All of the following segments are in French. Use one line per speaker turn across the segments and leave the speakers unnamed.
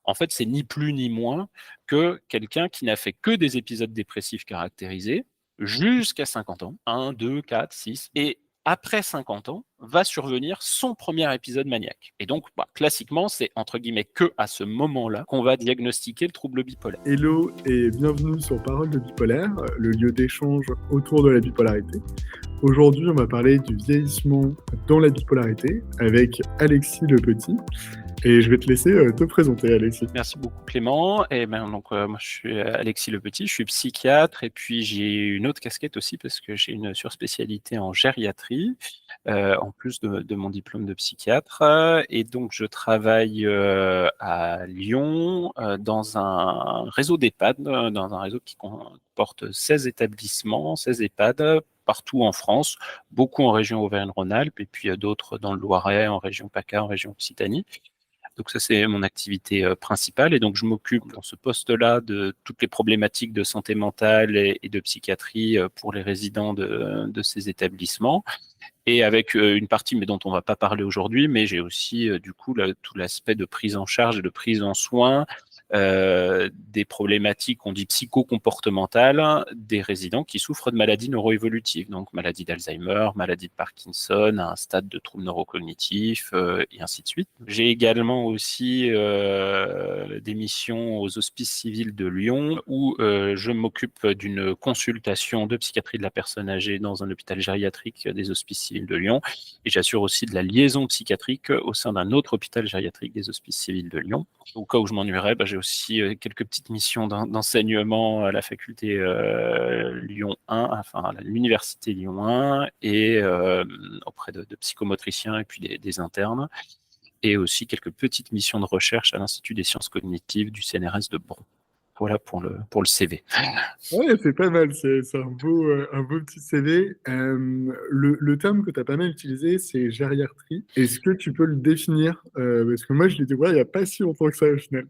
En fait, c'est ni plus ni moins que quelqu'un qui n'a fait que des épisodes dépressifs caractérisés jusqu'à 50 ans, 1, 2, 4, 6, et après 50 ans, va survenir son premier épisode maniaque. Et donc, classiquement, c'est entre guillemets que à ce moment-là qu'on va diagnostiquer le trouble bipolaire.
Hello et bienvenue sur Parole de Bipolaire, le lieu d'échange autour de la bipolarité. Aujourd'hui, on va parler du vieillissement dans la bipolarité avec Alexis Le Petit. Et je vais te laisser te présenter, Alexis.
Merci beaucoup, Clément. Et moi, je suis Alexis Le Petit, je suis psychiatre, et puis j'ai une autre casquette aussi parce que j'ai une surspécialité en gériatrie, en plus de mon diplôme de psychiatre. Et donc, je travaille à Lyon dans un réseau d'EHPAD, dans un réseau qui comporte 16 établissements, 16 EHPAD partout en France, beaucoup en région Auvergne-Rhône-Alpes, et puis d'autres dans le Loiret, en région PACA, en région Occitanie. Donc ça, c'est mon activité principale. Et donc, je m'occupe dans ce poste-là de toutes les problématiques de santé mentale et de psychiatrie pour les résidents de ces établissements. Et avec une partie, mais dont on ne va pas parler aujourd'hui, mais j'ai aussi du coup tout l'aspect de prise en charge et de prise en soin des problématiques qu'on dit psycho-comportementales des résidents qui souffrent de maladies neuroévolutives, donc maladie d'Alzheimer, maladie de Parkinson, à un stade de troubles neurocognitifs, et ainsi de suite. J'ai également aussi des missions aux Hospices civils de Lyon, où je m'occupe d'une consultation de psychiatrie de la personne âgée dans un hôpital gériatrique des Hospices civils de Lyon, et j'assure aussi de la liaison psychiatrique au sein d'un autre hôpital gériatrique des Hospices civils de Lyon. Au cas où je m'ennuierais, j'ai aussi quelques petites missions d'enseignement à la faculté Lyon 1, enfin à l'université Lyon 1, et auprès de psychomotriciens et puis des internes, et aussi quelques petites missions de recherche à l'Institut des sciences cognitives du CNRS de Bron. Voilà pour le CV.
Ouais, c'est pas mal, c'est un beau petit CV. Le terme que tu as pas mal utilisé, c'est gériatrie. Est-ce que tu peux le définir? Parce que moi, je l'ai découvert il n'y a pas si longtemps que ça au final.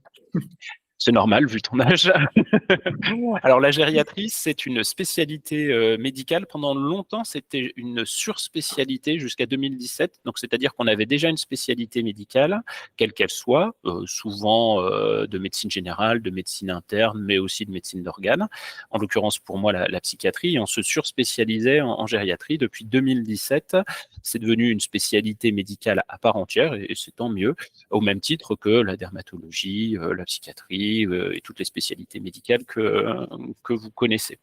C'est normal vu ton âge. Alors la gériatrie, c'est une spécialité médicale. Pendant longtemps, c'était une surspécialité jusqu'à 2017. Donc c'est-à-dire qu'on avait déjà une spécialité médicale, quelle qu'elle soit, souvent de médecine générale, de médecine interne, mais aussi de médecine d'organes. En l'occurrence pour moi la psychiatrie. Et on se surspécialisait en gériatrie depuis 2017. C'est devenu une spécialité médicale à part entière, et c'est tant mieux, au même titre que la dermatologie, la psychiatrie et toutes les spécialités médicales que vous connaissez.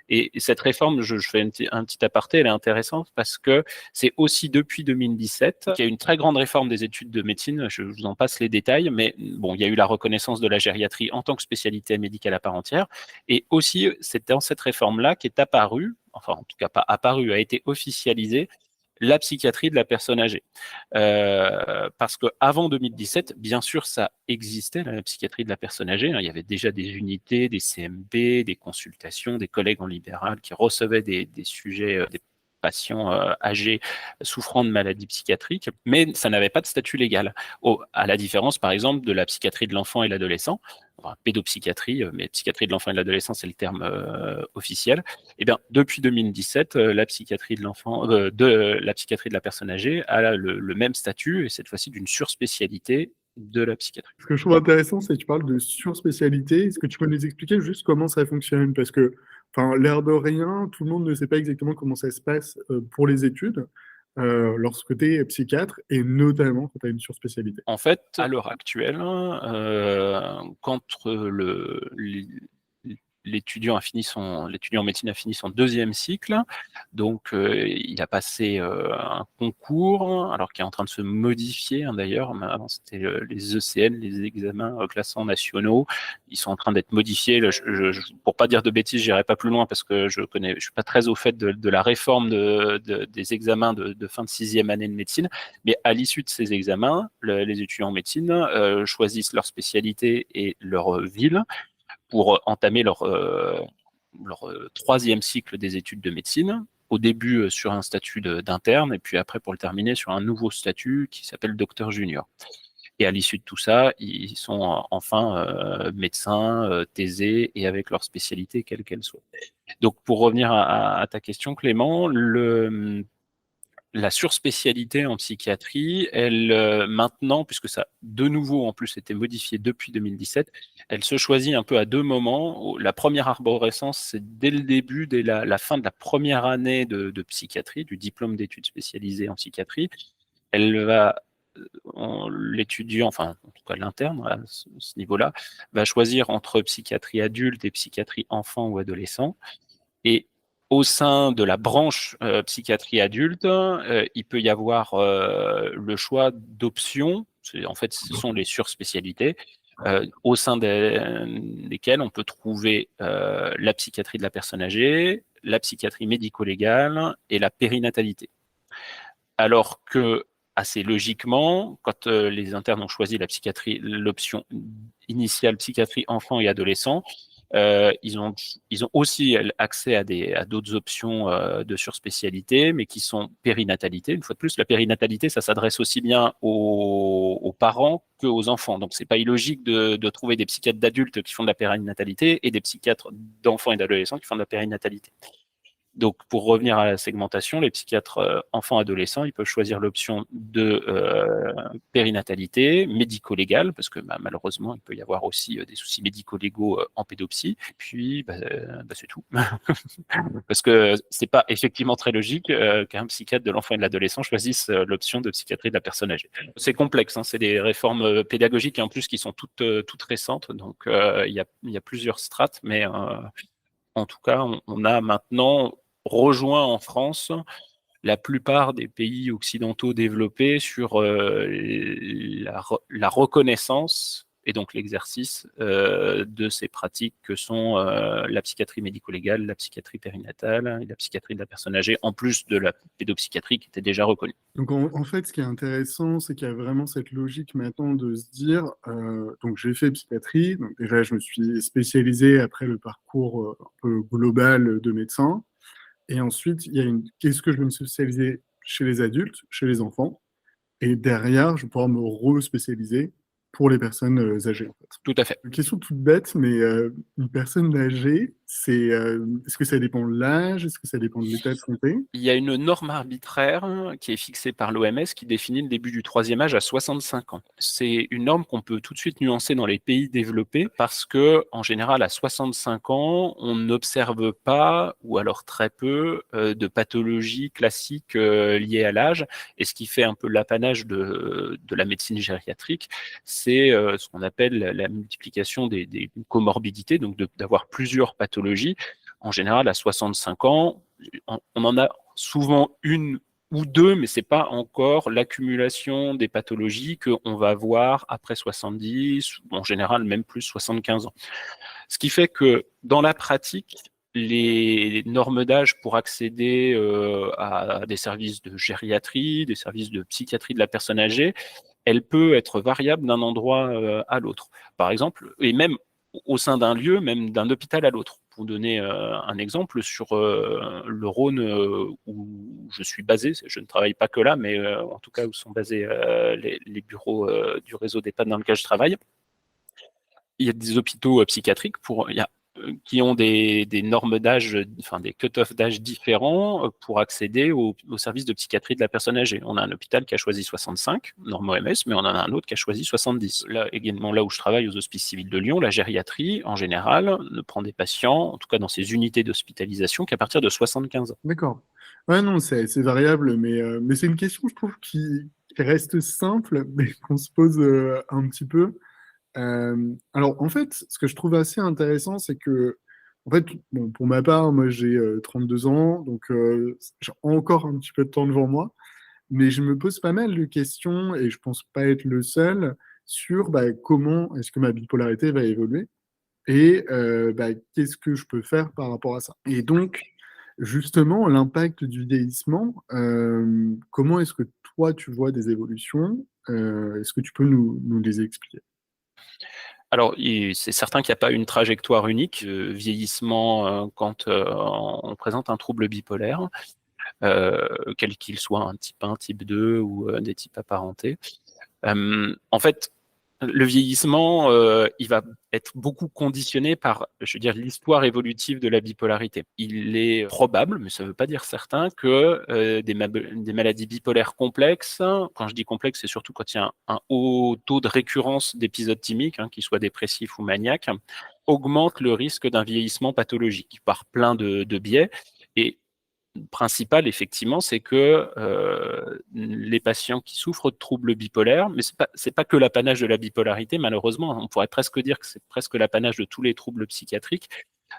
Et cette réforme, je fais un petit aparté, elle est intéressante parce que c'est aussi depuis 2017 qu'il y a une très grande réforme des études de médecine. Je vous en passe les détails, mais bon, il y a eu la reconnaissance de la gériatrie en tant que spécialité médicale à part entière. Et aussi, c'est dans cette réforme-là qu'est apparue, enfin en tout cas pas apparue, a été officialisée la psychiatrie de la personne âgée. Parce qu'avant 2017, bien sûr, ça existait, la psychiatrie de la personne âgée. Il y avait déjà des unités, des CMP, des consultations, des collègues en libéral qui recevaient des sujets, des patients âgés souffrant de maladies psychiatriques, mais ça n'avait pas de statut légal. À la différence, par exemple, de la psychiatrie de l'enfant et l'adolescent, enfin, pédopsychiatrie, mais psychiatrie de l'enfant et de l'adolescent, c'est le terme officiel. Eh bien, depuis 2017, la psychiatrie de l'enfant, la psychiatrie de la personne âgée a le même statut, et cette fois-ci d'une surspécialité de la psychiatrie.
Ce que je trouve intéressant, c'est que tu parles de surspécialité. Est-ce que tu peux nous expliquer juste comment ça fonctionne? Parce que, enfin, l'air de rien, tout le monde ne sait pas exactement comment ça se passe pour les études lorsque tu es psychiatre et notamment quand tu as une surspécialité.
En fait, à l'heure actuelle, quand l'étudiant en médecine a fini son deuxième cycle, donc il a passé un concours, alors qui est en train de se modifier d'ailleurs. Avant c'était les ECN, les examens classants nationaux, ils sont en train d'être modifiés. Pour pas dire de bêtises, j'irai pas plus loin parce que je suis pas très au fait de la réforme des examens de fin de sixième année de médecine. Mais à l'issue de ces examens, les étudiants en médecine choisissent leur spécialité et leur ville pour entamer leur troisième cycle des études de médecine. Au début sur un statut d'interne, et puis après pour le terminer sur un nouveau statut qui s'appelle docteur junior. Et à l'issue de tout ça, ils sont enfin médecins, thésés, et avec leur spécialité quelle qu'elle soit. Donc pour revenir à ta question, Clément, la surspécialité en psychiatrie, maintenant, puisque ça, de nouveau, en plus, été modifié depuis 2017, elle se choisit un peu à deux moments. La première arborescence, c'est dès le début, dès la fin de la première année de psychiatrie, du diplôme d'études spécialisées en psychiatrie. Elle va, l'étudiant, enfin, en tout cas l'interne, à ce niveau-là, va choisir entre psychiatrie adulte et psychiatrie enfant ou adolescent. Et au sein de la branche psychiatrie adulte, il peut y avoir le choix d'options. En fait, ce sont les surspécialités au sein desquelles on peut trouver la psychiatrie de la personne âgée, la psychiatrie médico-légale et la périnatalité. Alors que, assez logiquement, quand les internes ont choisi la psychiatrie, l'option initiale psychiatrie enfant et adolescent, ils ont aussi accès à d'autres options de surspécialité, mais qui sont périnatalité. Une fois de plus, la périnatalité, ça s'adresse aussi bien aux parents qu'aux enfants. Donc, c'est pas illogique de trouver des psychiatres d'adultes qui font de la périnatalité et des psychiatres d'enfants et d'adolescents qui font de la périnatalité. Donc, pour revenir à la segmentation, les psychiatres enfants-adolescents, ils peuvent choisir l'option de périnatalité médico-légale, parce que malheureusement, il peut y avoir aussi des soucis médico-légaux en pédopsie. Puis, c'est tout. Parce que c'est pas effectivement très logique qu'un psychiatre de l'enfant et de l'adolescent choisisse l'option de psychiatrie de la personne âgée. C'est complexe, hein, c'est des réformes pédagogiques et en plus qui sont toutes récentes, donc il y a plusieurs strates, mais en tout cas, on a maintenant rejoint en France la plupart des pays occidentaux développés sur la reconnaissance et donc l'exercice de ces pratiques que sont la psychiatrie médico-légale, la psychiatrie périnatale et la psychiatrie de la personne âgée, en plus de la pédopsychiatrie qui était déjà reconnue.
Donc en fait, ce qui est intéressant, c'est qu'il y a vraiment cette logique maintenant de se dire, donc j'ai fait psychiatrie, donc déjà je me suis spécialisé après le parcours un peu global de médecin, et ensuite il y a qu'est-ce que je vais me spécialiser chez les adultes, chez les enfants, et derrière je vais pouvoir me re-spécialiser pour les personnes âgées en fait.
Tout à fait.
Une question toute bête, mais une personne âgée, est-ce que ça dépend de l'âge? Est-ce que ça dépend de l'état de santé?
Il y a une norme arbitraire qui est fixée par l'OMS qui définit le début du troisième âge à 65 ans. C'est une norme qu'on peut tout de suite nuancer dans les pays développés parce que, en général, à 65 ans, on n'observe pas, ou alors très peu, de pathologies classiques liées à l'âge. Et ce qui fait un peu l'apanage de la médecine gériatrique, c'est ce qu'on appelle la multiplication des comorbidités, donc d'avoir plusieurs pathologies. En général, à 65 ans, on en a souvent une ou deux, mais c'est pas encore l'accumulation des pathologies qu'on va voir après 70, ou en général même plus 75 ans. Ce qui fait que dans la pratique, les normes d'âge pour accéder à des services de gériatrie, des services de psychiatrie de la personne âgée, elle peut être variable d'un endroit à l'autre. Par exemple, et même au sein d'un lieu, même d'un hôpital à l'autre. Pour donner un exemple, sur le Rhône où je suis basé, je ne travaille pas que là, mais en tout cas où sont basés les bureaux du réseau d'EHPAD dans lequel je travaille, il y a des hôpitaux psychiatriques qui ont des normes d'âge, enfin des cut-off d'âge différents pour accéder au service de psychiatrie de la personne âgée. On a un hôpital qui a choisi 65, norme OMS, mais on en a un autre qui a choisi 70. Là, également, là où je travaille, aux Hospices civils de Lyon, la gériatrie, en général, ne prend des patients, en tout cas dans ces unités d'hospitalisation, qu'à partir de 75 ans.
D'accord. Ouais, non, c'est variable, mais c'est une question, je trouve, qui reste simple, mais qu'on se pose un petit peu. Alors, en fait, ce que je trouve assez intéressant, c'est que, en fait, bon, pour ma part, moi, j'ai 32 ans, donc j'ai encore un petit peu de temps devant moi, mais je me pose pas mal de questions, et je pense pas être le seul, sur bah, comment est-ce que ma bipolarité va évoluer, et bah, qu'est-ce que je peux faire par rapport à ça. Et donc, justement, l'impact du vieillissement, comment est-ce que toi, tu vois des évolutions? Est-ce que tu peux nous les expliquer?
Alors, c'est certain qu'il n'y a pas une trajectoire unique de vieillissement quand on présente un trouble bipolaire, quel qu'il soit, un type 1, type 2 ou des types apparentés. En fait, Le vieillissement, il va être beaucoup conditionné par, je veux dire, l'histoire évolutive de la bipolarité. Il est probable, mais ça ne veut pas dire certain, que des maladies bipolaires complexes, quand je dis complexe, c'est surtout quand il y a un haut taux de récurrence d'épisodes thymiques, qu'ils soient dépressifs ou maniaques, augmentent le risque d'un vieillissement pathologique par plein de biais. Et principal, effectivement, c'est que les patients qui souffrent de troubles bipolaires, mais c'est pas que l'apanage de la bipolarité, malheureusement, on pourrait presque dire que c'est presque l'apanage de tous les troubles psychiatriques.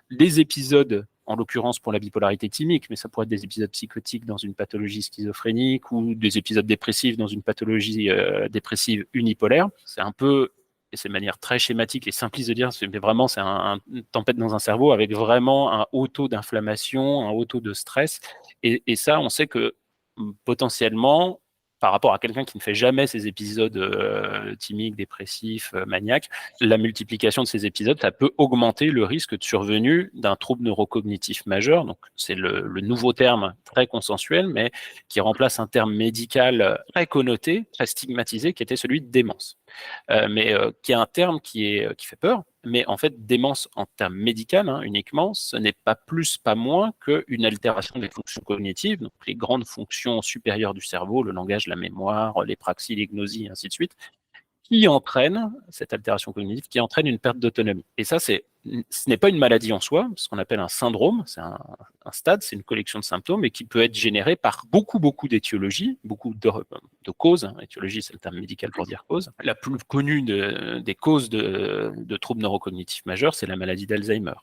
Les épisodes, en l'occurrence pour la bipolarité thymique, mais ça pourrait être des épisodes psychotiques dans une pathologie schizophrénique ou des épisodes dépressifs dans une pathologie dépressive unipolaire, c'est un peu, et c'est de manière très schématique et simpliste de dire, mais vraiment c'est une tempête dans un cerveau avec vraiment un haut taux d'inflammation, un haut taux de stress. Et ça, on sait que potentiellement, par rapport à quelqu'un qui ne fait jamais ces épisodes thymiques, dépressifs, maniaques, la multiplication de ces épisodes, ça peut augmenter le risque de survenue d'un trouble neurocognitif majeur. Donc, c'est le nouveau terme très consensuel, mais qui remplace un terme médical très connoté, très stigmatisé, qui était celui de démence. Mais qui est un terme qui fait peur. Mais en fait, démence en termes médicaux uniquement, ce n'est pas plus, pas moins qu'une altération des fonctions cognitives, donc les grandes fonctions supérieures du cerveau, le langage, la mémoire, les praxies, les gnosies, ainsi de suite, qui entraîne, cette altération cognitive, qui entraîne une perte d'autonomie. Et ça, ce n'est pas une maladie en soi, ce qu'on appelle un syndrome, c'est un stade, c'est une collection de symptômes, et qui peut être généré par beaucoup d'étiologies, beaucoup de causes. Étiologie, c'est le terme médical pour dire cause. La plus connue des causes de troubles neurocognitifs majeurs, c'est la maladie d'Alzheimer.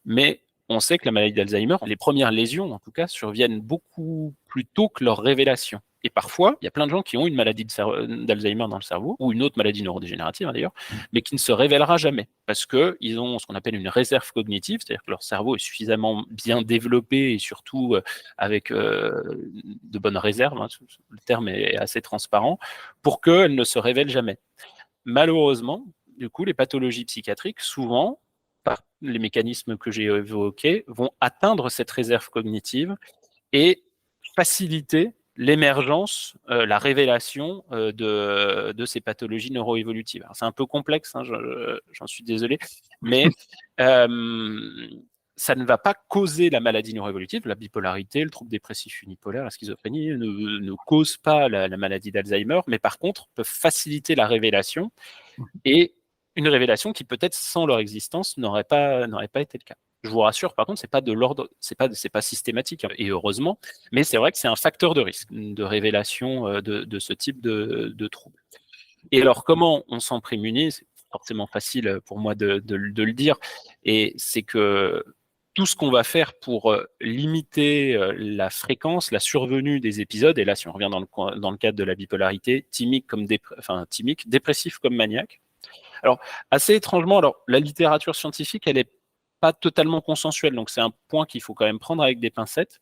Mais on sait que la maladie d'Alzheimer, les premières lésions, en tout cas, surviennent beaucoup plus tôt que leur révélation. Et parfois, il y a plein de gens qui ont une maladie d'Alzheimer dans le cerveau, ou une autre maladie neurodégénérative d'ailleurs, mais qui ne se révélera jamais, parce qu'ils ont ce qu'on appelle une réserve cognitive, c'est-à-dire que leur cerveau est suffisamment bien développé, et surtout avec de bonnes réserves, le terme est assez transparent, pour qu'elle ne se révèle jamais. Malheureusement, du coup, les pathologies psychiatriques, souvent, par les mécanismes que j'ai évoqués, vont atteindre cette réserve cognitive et faciliter l'émergence, la révélation de ces pathologies neuroévolutives. C'est un peu complexe, j'en suis désolé, mais ça ne va pas causer la maladie neuroévolutive, la bipolarité, le trouble dépressif unipolaire, la schizophrénie ne causent pas la maladie d'Alzheimer, mais par contre peuvent faciliter la révélation, et une révélation qui peut-être sans leur existence n'aurait pas été le cas. Je vous rassure, par contre, c'est pas de l'ordre, c'est pas systématique, et heureusement, mais c'est vrai que c'est un facteur de risque de révélation de ce type de trouble. Et alors, comment on s'en prémunit? C'est forcément facile pour moi de le dire, et c'est que tout ce qu'on va faire pour limiter la fréquence, la survenue des épisodes, et là, si on revient dans le cadre de la bipolarité, thymique, dépressif comme maniaque. Alors, assez étrangement, la littérature scientifique, elle n'est pas totalement consensuelle, donc c'est un point qu'il faut quand même prendre avec des pincettes,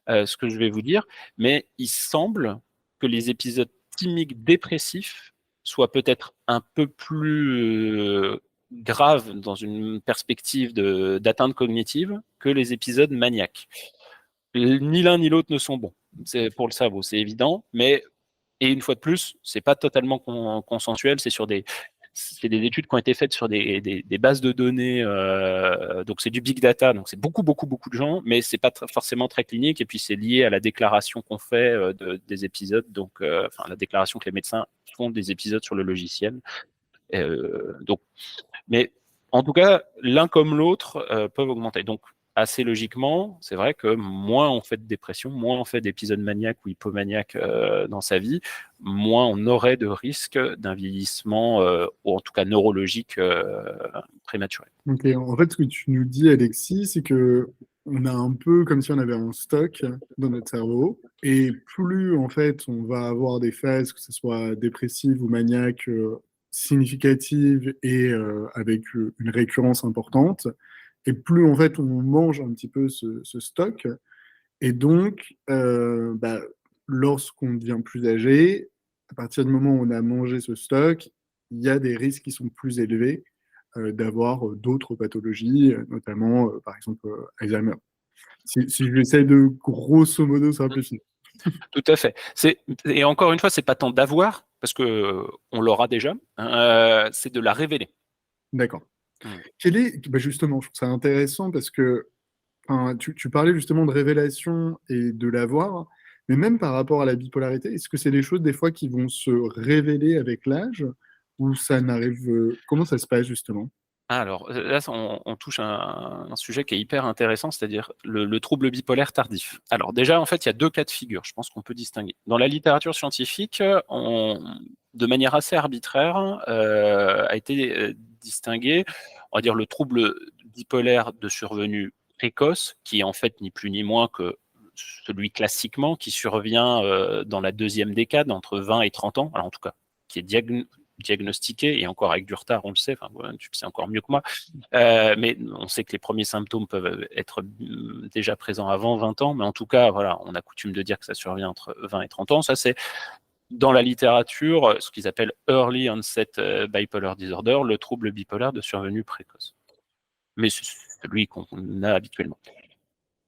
ce que je vais vous dire, mais il semble que les épisodes thymiques dépressifs soient peut-être un peu plus graves dans une perspective d'atteinte cognitive que les épisodes maniaques. Ni l'un ni l'autre ne sont bons. C'est pour le cerveau, c'est évident, mais et une fois de plus, c'est pas totalement consensuel, c'est des études qui ont été faites sur des bases de données, donc c'est du big data, donc c'est beaucoup de gens, mais c'est pas forcément très clinique, et puis c'est lié à la déclaration qu'on fait des épisodes, donc la déclaration que les médecins font des épisodes sur le logiciel. Donc, mais en tout cas, l'un comme l'autre peuvent augmenter. Donc, assez logiquement, c'est vrai que moins on fait de dépression, moins on fait d'épisodes maniaques ou hypomaniaques dans sa vie, moins on aurait de risque d'un vieillissement, ou en tout cas neurologique, prématuré.
Ok, en fait, ce que tu nous dis, Alexis, c'est que on a un peu comme si on avait un stock dans notre cerveau, et plus en fait on va avoir des phases, que ce soit dépressives ou maniaques, significatives et avec une récurrence importante, et plus en fait on mange un petit peu ce stock, et donc lorsqu'on devient plus âgé, à partir du moment où on a mangé ce stock, il y a des risques qui sont plus élevés d'avoir d'autres pathologies, notamment par exemple Alzheimer. Si j'essaie de grosso modo simplifier.
Tout à fait. Et encore une fois, c'est pas tant d'avoir, parce que on l'aura déjà, c'est de la révéler.
D'accord.
Mmh.
Justement, je trouve ça intéressant parce que enfin, tu parlais justement de révélation et de l'avoir, mais même par rapport à la bipolarité, est-ce que c'est des choses des fois qui vont se révéler avec l'âge ou ça n'arrive... Comment ça se passe justement?
Alors, là, on touche un sujet qui est hyper intéressant, c'est-à-dire le trouble bipolaire tardif. Alors déjà, en fait, il y a 2 cas de figure, je pense qu'on peut distinguer. Dans la littérature scientifique, de manière assez arbitraire, a été, distingué, on va dire, le trouble bipolaire de survenue précoce, qui est en fait ni plus ni moins que celui classiquement qui survient, dans la 2e décade, entre 20 et 30 ans, alors en tout cas, qui est diagnostiqué, et encore avec du retard, on le sait, enfin, ouais, tu le sais encore mieux que moi, mais on sait que les premiers symptômes peuvent être déjà présents avant 20 ans, mais en tout cas, voilà, on a coutume de dire que ça survient entre 20 et 30 ans. Ça, c'est dans la littérature ce qu'ils appellent Early Onset Bipolar Disorder, le trouble bipolaire de survenue précoce. Mais c'est celui qu'on a habituellement.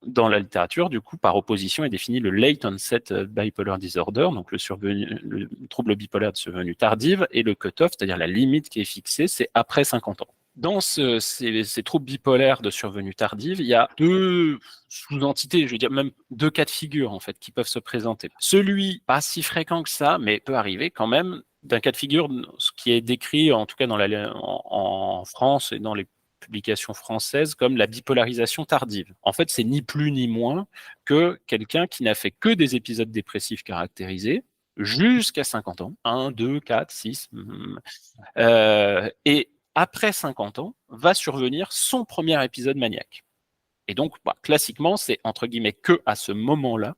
Dans la littérature, du coup, par opposition, est défini le Late Onset Bipolar Disorder, donc le trouble bipolaire de survenue tardive, et le cutoff, c'est-à-dire la limite qui est fixée, c'est après 50 ans. Dans ces troubles bipolaires de survenue tardive, il y a 2 sous-entités, je veux dire même 2 cas de figure en fait qui peuvent se présenter. Celui pas si fréquent que ça, mais peut arriver quand même, d'un cas de figure, ce qui est décrit en tout cas en France et dans les publications françaises, comme la bipolarisation tardive. En fait, c'est ni plus ni moins que quelqu'un qui n'a fait que des épisodes dépressifs caractérisés jusqu'à 50 ans, 1, 2, 4, 6, et après 50 ans, va survenir son premier épisode maniaque. Et donc, classiquement, c'est entre guillemets que à ce moment-là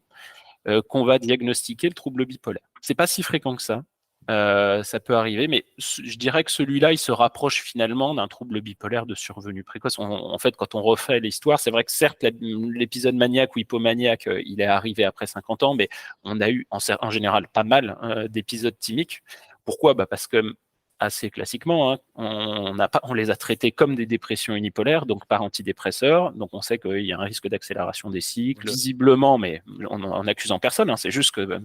qu'on va diagnostiquer le trouble bipolaire. C'est pas si fréquent que ça. Ça peut arriver, mais je dirais que celui-là, il se rapproche finalement d'un trouble bipolaire de survenue précoce. En fait, quand on refait l'histoire, c'est vrai que certes, l'épisode maniaque ou hypomaniaque, il est arrivé après 50 ans, mais on a eu en général pas mal d'épisodes thymiques. Pourquoi? Parce que assez classiquement, hein, on les a traités comme des dépressions unipolaires, donc par antidépresseurs. Donc on sait qu'il y a un risque d'accélération des cycles, visiblement, mais en accusant personne. Hein, c'est juste que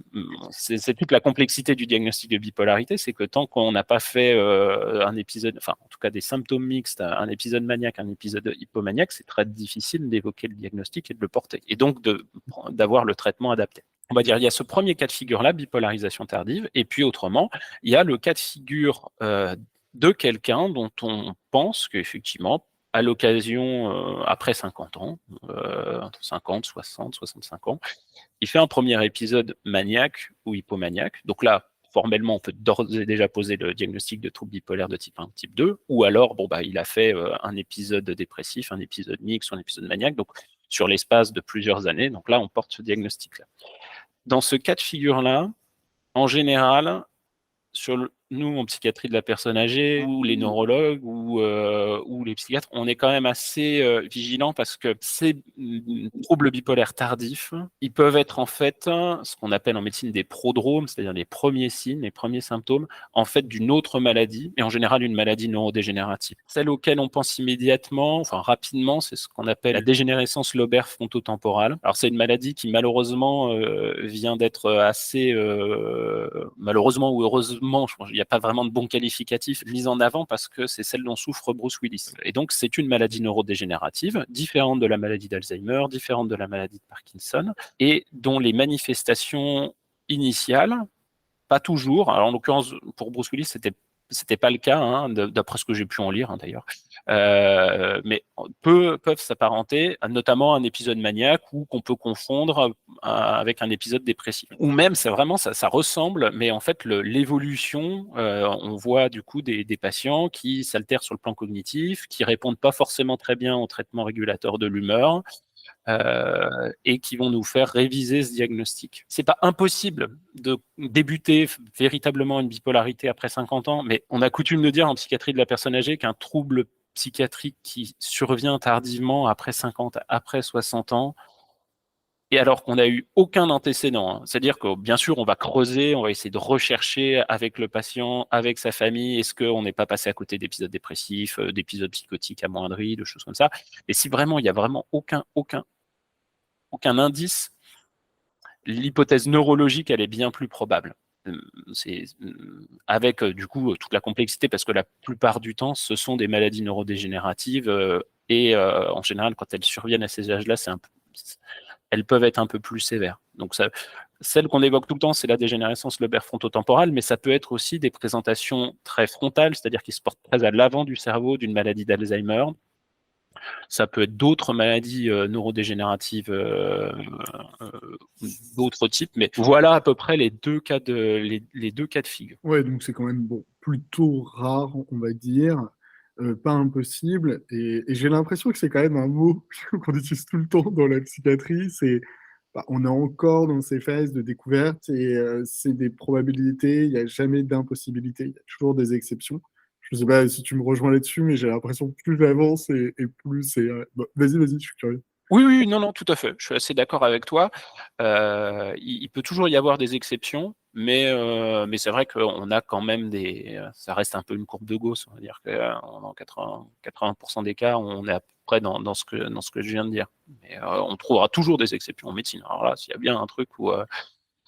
c'est toute la complexité du diagnostic de bipolarité, c'est que tant qu'on n'a pas fait un épisode, enfin en tout cas des symptômes mixtes, un épisode maniaque, un épisode hypomaniaque, c'est très difficile d'évoquer le diagnostic et de le porter, et donc d'avoir le traitement adapté. On va dire, il y a ce premier cas de figure-là, bipolarisation tardive, et puis autrement, il y a le cas de figure de quelqu'un dont on pense qu'effectivement, à l'occasion, après 50 ans, entre 50, 60, 65 ans, il fait un premier épisode maniaque ou hypomaniaque. Donc là, formellement, on peut d'ores et déjà poser le diagnostic de trouble bipolaire de type 1, type 2, ou alors, il a fait un épisode dépressif, un épisode mixte ou un épisode maniaque, donc sur l'espace de plusieurs années. Donc là, on porte ce diagnostic-là. Dans ce cas de figure-là, en général, nous, en psychiatrie de la personne âgée, ou les neurologues, ou les psychiatres, on est quand même assez vigilants parce que ces troubles bipolaires tardifs, ils peuvent être en fait ce qu'on appelle en médecine des prodromes, c'est-à-dire les premiers signes, les premiers symptômes, en fait d'une autre maladie, et en général une maladie neurodégénérative. Celle auquel on pense immédiatement, enfin rapidement, c'est ce qu'on appelle la dégénérescence lobaire frontotemporale. Alors c'est une maladie qui malheureusement vient d'être assez, malheureusement ou heureusement, je pense, il n'y a pas vraiment de bon qualificatif mis en avant parce que c'est celle dont souffre Bruce Willis. Et donc, c'est une maladie neurodégénérative, différente de la maladie d'Alzheimer, différente de la maladie de Parkinson, et dont les manifestations initiales, pas toujours, alors en l'occurrence, pour Bruce Willis, c'était pas le cas, hein, d'après ce que j'ai pu en lire, hein, d'ailleurs, mais peuvent s'apparenter notamment à un épisode maniaque ou qu'on peut confondre avec un épisode dépressif. Ou même, c'est vraiment, ça ressemble, mais en fait, l'évolution, on voit du coup des patients qui s'altèrent sur le plan cognitif, qui répondent pas forcément très bien au traitement régulateur de l'humeur, et qui vont nous faire réviser ce diagnostic. C'est pas impossible de débuter véritablement une bipolarité après 50 ans, mais on a coutume de dire en psychiatrie de la personne âgée qu'un trouble psychiatrique qui survient tardivement après 50, après 60 ans, et alors qu'on n'a eu aucun antécédent. Hein. C'est-à-dire que bien sûr, on va creuser, on va essayer de rechercher avec le patient, avec sa famille, est-ce qu'on n'est pas passé à côté d'épisodes dépressifs, d'épisodes psychotiques amoindris, de choses comme ça. Et si vraiment il n'y a vraiment aucun indice, l'hypothèse neurologique, elle est bien plus probable. c'est avec du coup toute la complexité, parce que la plupart du temps, ce sont des maladies neurodégénératives et en général, quand elles surviennent à ces âges-là, elles peuvent être un peu plus sévères. Donc celle qu'on évoque tout le temps, c'est la dégénérescence lobaire frontotemporale, mais ça peut être aussi des présentations très frontales, c'est-à-dire qui se portent très à l'avant du cerveau d'une maladie d'Alzheimer. Ça peut être d'autres maladies neurodégénératives euh, d'autres types, mais voilà à peu près les deux cas de figure.
Ouais, donc c'est quand même bon, plutôt rare, on va dire, pas impossible. Et j'ai l'impression que c'est quand même un mot qu'on utilise tout le temps dans la psychiatrie. On est encore dans ces phases de découverte et c'est des probabilités. Il n'y a jamais d'impossibilité. Il y a toujours des exceptions. Je ne sais pas si tu me rejoins là-dessus, mais j'ai l'impression que plus j'avance et plus c'est. Bon, vas-y, je suis curieux.
Oui, oui, non, non, tout à fait. Je suis assez d'accord avec toi. Il peut toujours y avoir des exceptions, mais c'est vrai qu'on a quand même ça reste un peu une courbe de Gauss. On va dire que dans 80% des cas, on est à peu près dans ce que je viens de dire. Mais on trouvera toujours des exceptions en médecine. Alors là, s'il y a bien un truc où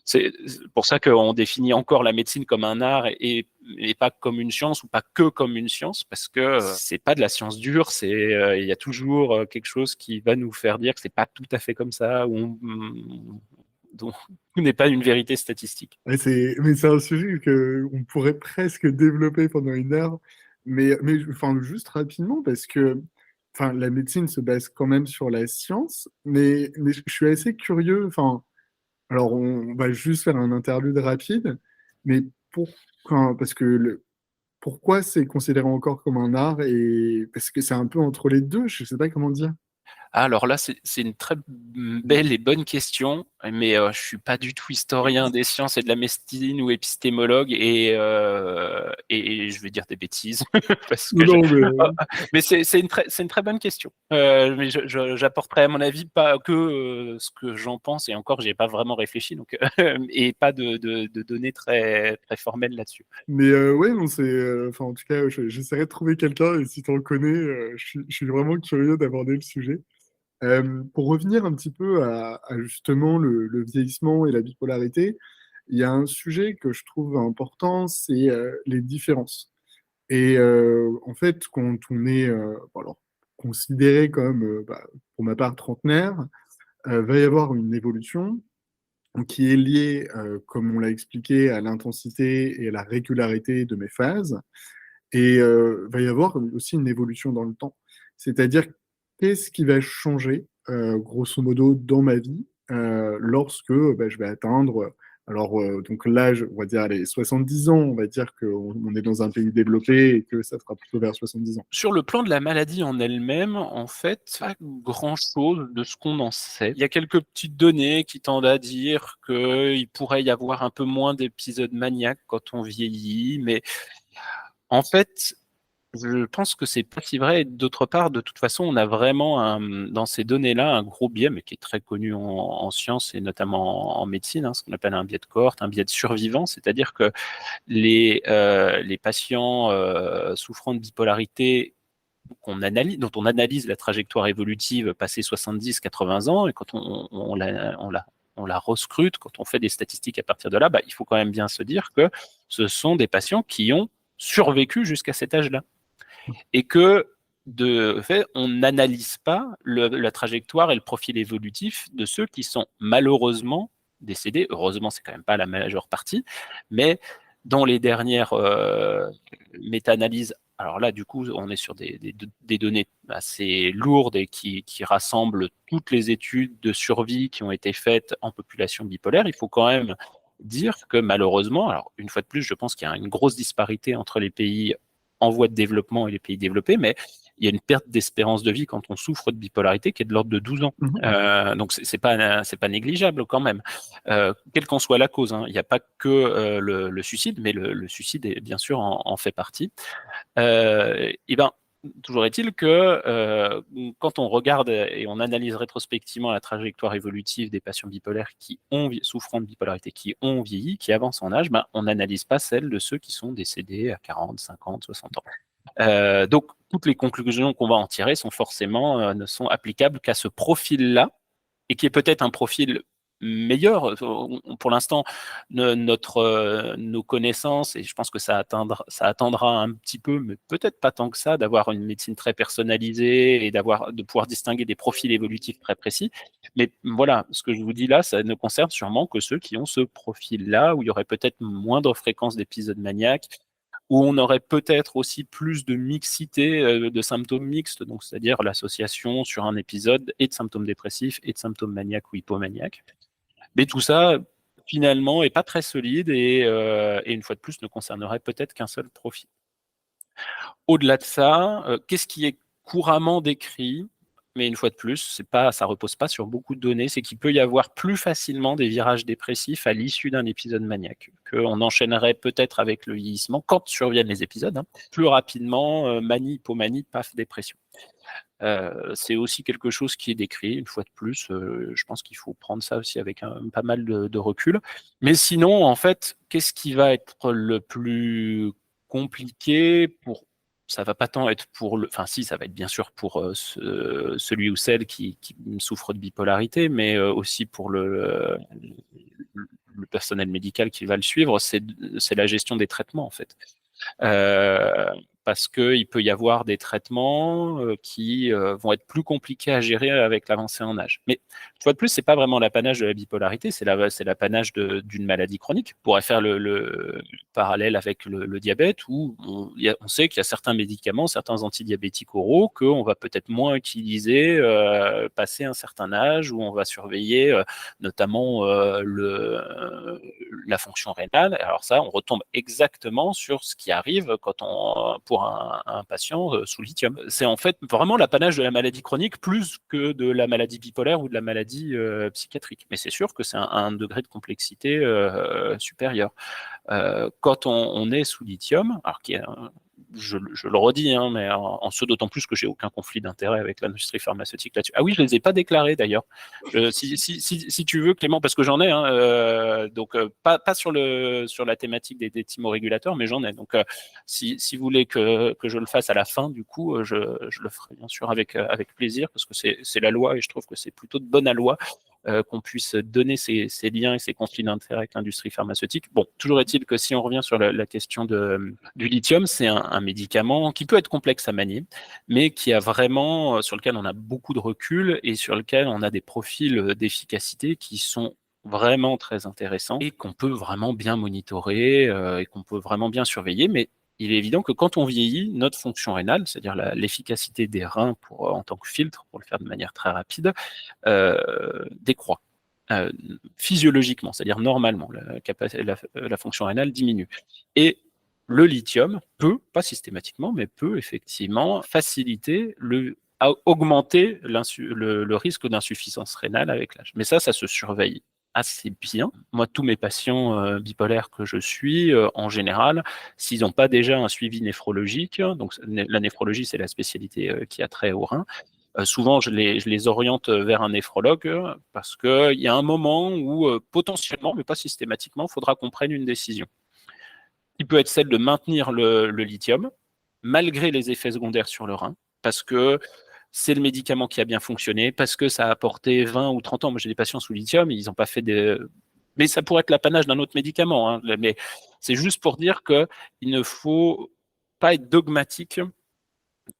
c'est pour ça qu'on définit encore la médecine comme un art et pas comme une science, ou pas que comme une science, parce que c'est pas de la science dure, il y a toujours quelque chose qui va nous faire dire que c'est pas tout à fait comme ça, donc tout n'est pas une vérité statistique.
Ouais, mais c'est un sujet que on pourrait presque développer pendant une heure, mais enfin, juste rapidement, parce que enfin, la médecine se base quand même sur la science, mais je suis assez curieux. Enfin, alors, on va juste faire un interlude rapide, mais parce que pourquoi c'est considéré encore comme un art et parce que c'est un peu entre les deux, je sais pas comment dire.
Alors là, c'est une très belle et bonne question, mais je suis pas du tout historien des sciences et de la médecine ou épistémologue, et je vais dire des bêtises parce que
Non, mais
mais c'est une très bonne question. Mais j'apporterai à mon avis pas que ce que j'en pense, et encore, j'ai pas vraiment réfléchi, donc et pas de données très très formelles là-dessus.
ouais, non, enfin, en tout cas, j'essaierai de trouver quelqu'un et si tu en connais, je suis vraiment curieux d'aborder le sujet. Pour revenir un petit peu à justement le vieillissement et la bipolarité, il y a un sujet que je trouve important, c'est les différences. Et en fait, quand on est bon, alors, considéré comme, pour ma part, trentenaire, va y avoir une évolution qui est liée, comme on l'a expliqué, à l'intensité et à la régularité de mes phases. Et va y avoir aussi une évolution dans le temps. C'est-à-dire, qu'est-ce qui va changer, grosso modo, dans ma vie, lorsque je vais atteindre, alors, donc l'âge, on va dire, les 70 ans, on va dire qu'on est dans un pays développé et que ça sera plutôt vers 70 ans.
Sur le plan de la maladie en elle-même, en fait, pas grand-chose de ce qu'on en sait. Il y a quelques petites données qui tendent à dire qu'il pourrait y avoir un peu moins d'épisodes maniaques quand on vieillit, mais en fait, je pense que c'est pas si vrai. Et d'autre part, de toute façon, on a vraiment dans ces données-là un gros biais, mais qui est très connu en sciences et notamment en médecine, ce qu'on appelle un biais de cohorte, un biais de survivant, c'est-à-dire que les patients souffrant de bipolarité dont on analyse la trajectoire évolutive passé 70-80 ans, et quand on la rescrute, quand on fait des statistiques à partir de là, il faut quand même bien se dire que ce sont des patients qui ont survécu jusqu'à cet âge-là. Et que, de fait, on n'analyse pas la trajectoire et le profil évolutif de ceux qui sont malheureusement décédés. Heureusement, c'est quand même pas la majeure partie, mais dans les dernières méta-analyses, alors là, du coup, on est sur des données assez lourdes et qui rassemblent toutes les études de survie qui ont été faites en population bipolaire. Il faut quand même dire que malheureusement, alors une fois de plus, je pense qu'il y a une grosse disparité entre les pays en voie de développement et les pays développés, mais il y a une perte d'espérance de vie quand on souffre de bipolarité qui est de l'ordre de 12 ans.
Mhm.
Donc c'est pas négligeable quand même, quelle qu'en soit la cause. Il n'y a pas que le suicide, mais le suicide est, bien sûr en fait partie. Et ben toujours est-il que quand on regarde et on analyse rétrospectivement la trajectoire évolutive des patients bipolaires souffrant de bipolarité, qui ont vieilli, qui avancent en âge, on n'analyse pas celle de ceux qui sont décédés à 40, 50, 60 ans. Donc, toutes les conclusions qu'on va en tirer sont forcément ne sont applicables qu'à ce profil-là, et qui est peut-être un profil meilleur. Pour l'instant, nos connaissances, et je pense que ça attendra un petit peu, mais peut-être pas tant que ça, d'avoir une médecine très personnalisée et de pouvoir distinguer des profils évolutifs très précis. Mais voilà, ce que je vous dis là, ça ne concerne sûrement que ceux qui ont ce profil-là, où il y aurait peut-être moindre fréquence d'épisodes maniaques, où on aurait peut-être aussi plus de mixité de symptômes mixtes, donc c'est-à-dire l'association sur un épisode et de symptômes dépressifs et de symptômes maniaques ou hypomaniaques. Mais tout ça, finalement, est pas très solide et une fois de plus, ne concernerait peut-être qu'un seul profil. Au-delà de ça, qu'est-ce qui est couramment décrit? Mais une fois de plus, ça repose pas sur beaucoup de données, c'est qu'il peut y avoir plus facilement des virages dépressifs à l'issue d'un épisode maniaque, qu'on enchaînerait peut-être avec le vieillissement, quand surviennent les épisodes, hein, plus rapidement, manie, hypomanie, paf, dépression. C'est aussi quelque chose qui est décrit, une fois de plus. Je pense qu'il faut prendre ça aussi avec pas mal de recul. Mais sinon, en fait, qu'est-ce qui va être le plus compliqué pour... Ça va pas tant être pour le... Enfin, si, ça va être bien sûr pour celui ou celle qui souffre de bipolarité, mais aussi pour le personnel médical qui va le suivre, c'est la gestion des traitements, en fait. Euh, Parce qu'il peut y avoir des traitements qui vont être plus compliqués à gérer avec l'avancée en âge. Mais une fois de plus, c'est pas vraiment l'apanage de la bipolarité, c'est l'apanage d'une maladie chronique. On pourrait faire le parallèle avec le diabète, où on sait qu'il y a certains médicaments, certains antidiabétiques oraux, qu'on va peut-être moins utiliser passé un certain âge, où on va surveiller notamment la fonction rénale. Alors ça, on retombe exactement sur ce qui arrive pour un patient sous lithium. C'est en fait vraiment l'apanage de la maladie chronique plus que de la maladie bipolaire ou de la maladie psychiatrique. Mais c'est sûr que c'est un degré de complexité supérieur. Quand on est sous lithium, alors je le redis, hein, mais en ce d'autant plus que j'ai aucun conflit d'intérêt avec l'industrie pharmaceutique là-dessus. Ah oui, je les ai pas déclarés d'ailleurs. Si tu veux, Clément, parce que j'en ai, hein, donc pas sur la thématique des thymorégulateurs, mais j'en ai. Donc si vous voulez que je le fasse à la fin, du coup, je le ferai bien sûr avec plaisir, parce que c'est la loi et je trouve que c'est plutôt de bonne loi qu'on puisse donner ces liens et ces conflits d'intérêts avec l'industrie pharmaceutique. Bon, toujours est-il que si on revient sur la question du lithium, c'est un médicament qui peut être complexe à manier, mais qui a vraiment, sur lequel on a beaucoup de recul et sur lequel on a des profils d'efficacité qui sont vraiment très intéressants et qu'on peut vraiment bien monitorer et qu'on peut vraiment bien surveiller. Mais il est évident que quand on vieillit, notre fonction rénale, c'est-à-dire l'efficacité des reins en tant que filtre, pour le faire de manière très rapide, décroît physiologiquement, c'est-à-dire normalement, la fonction rénale diminue. Et le lithium peut, pas systématiquement, mais peut effectivement faciliter augmenter le risque d'insuffisance rénale avec l'âge. Mais ça se surveille assez bien. Moi, tous mes patients bipolaires que je suis, en général, s'ils n'ont pas déjà un suivi néphrologique, donc la néphrologie, c'est la spécialité qui a trait au rein, souvent, je les oriente vers un néphrologue parce qu'il y a un moment où potentiellement, mais pas systématiquement, il faudra qu'on prenne une décision. Qui peut être celle de maintenir le lithium, malgré les effets secondaires sur le rein, parce que c'est le médicament qui a bien fonctionné, parce que ça a apporté 20 ou 30 ans. Moi, j'ai des patients sous lithium, ils n'ont pas fait des... Mais ça pourrait être l'apanage d'un autre médicament. Hein. Mais c'est juste pour dire qu'il ne faut pas être dogmatique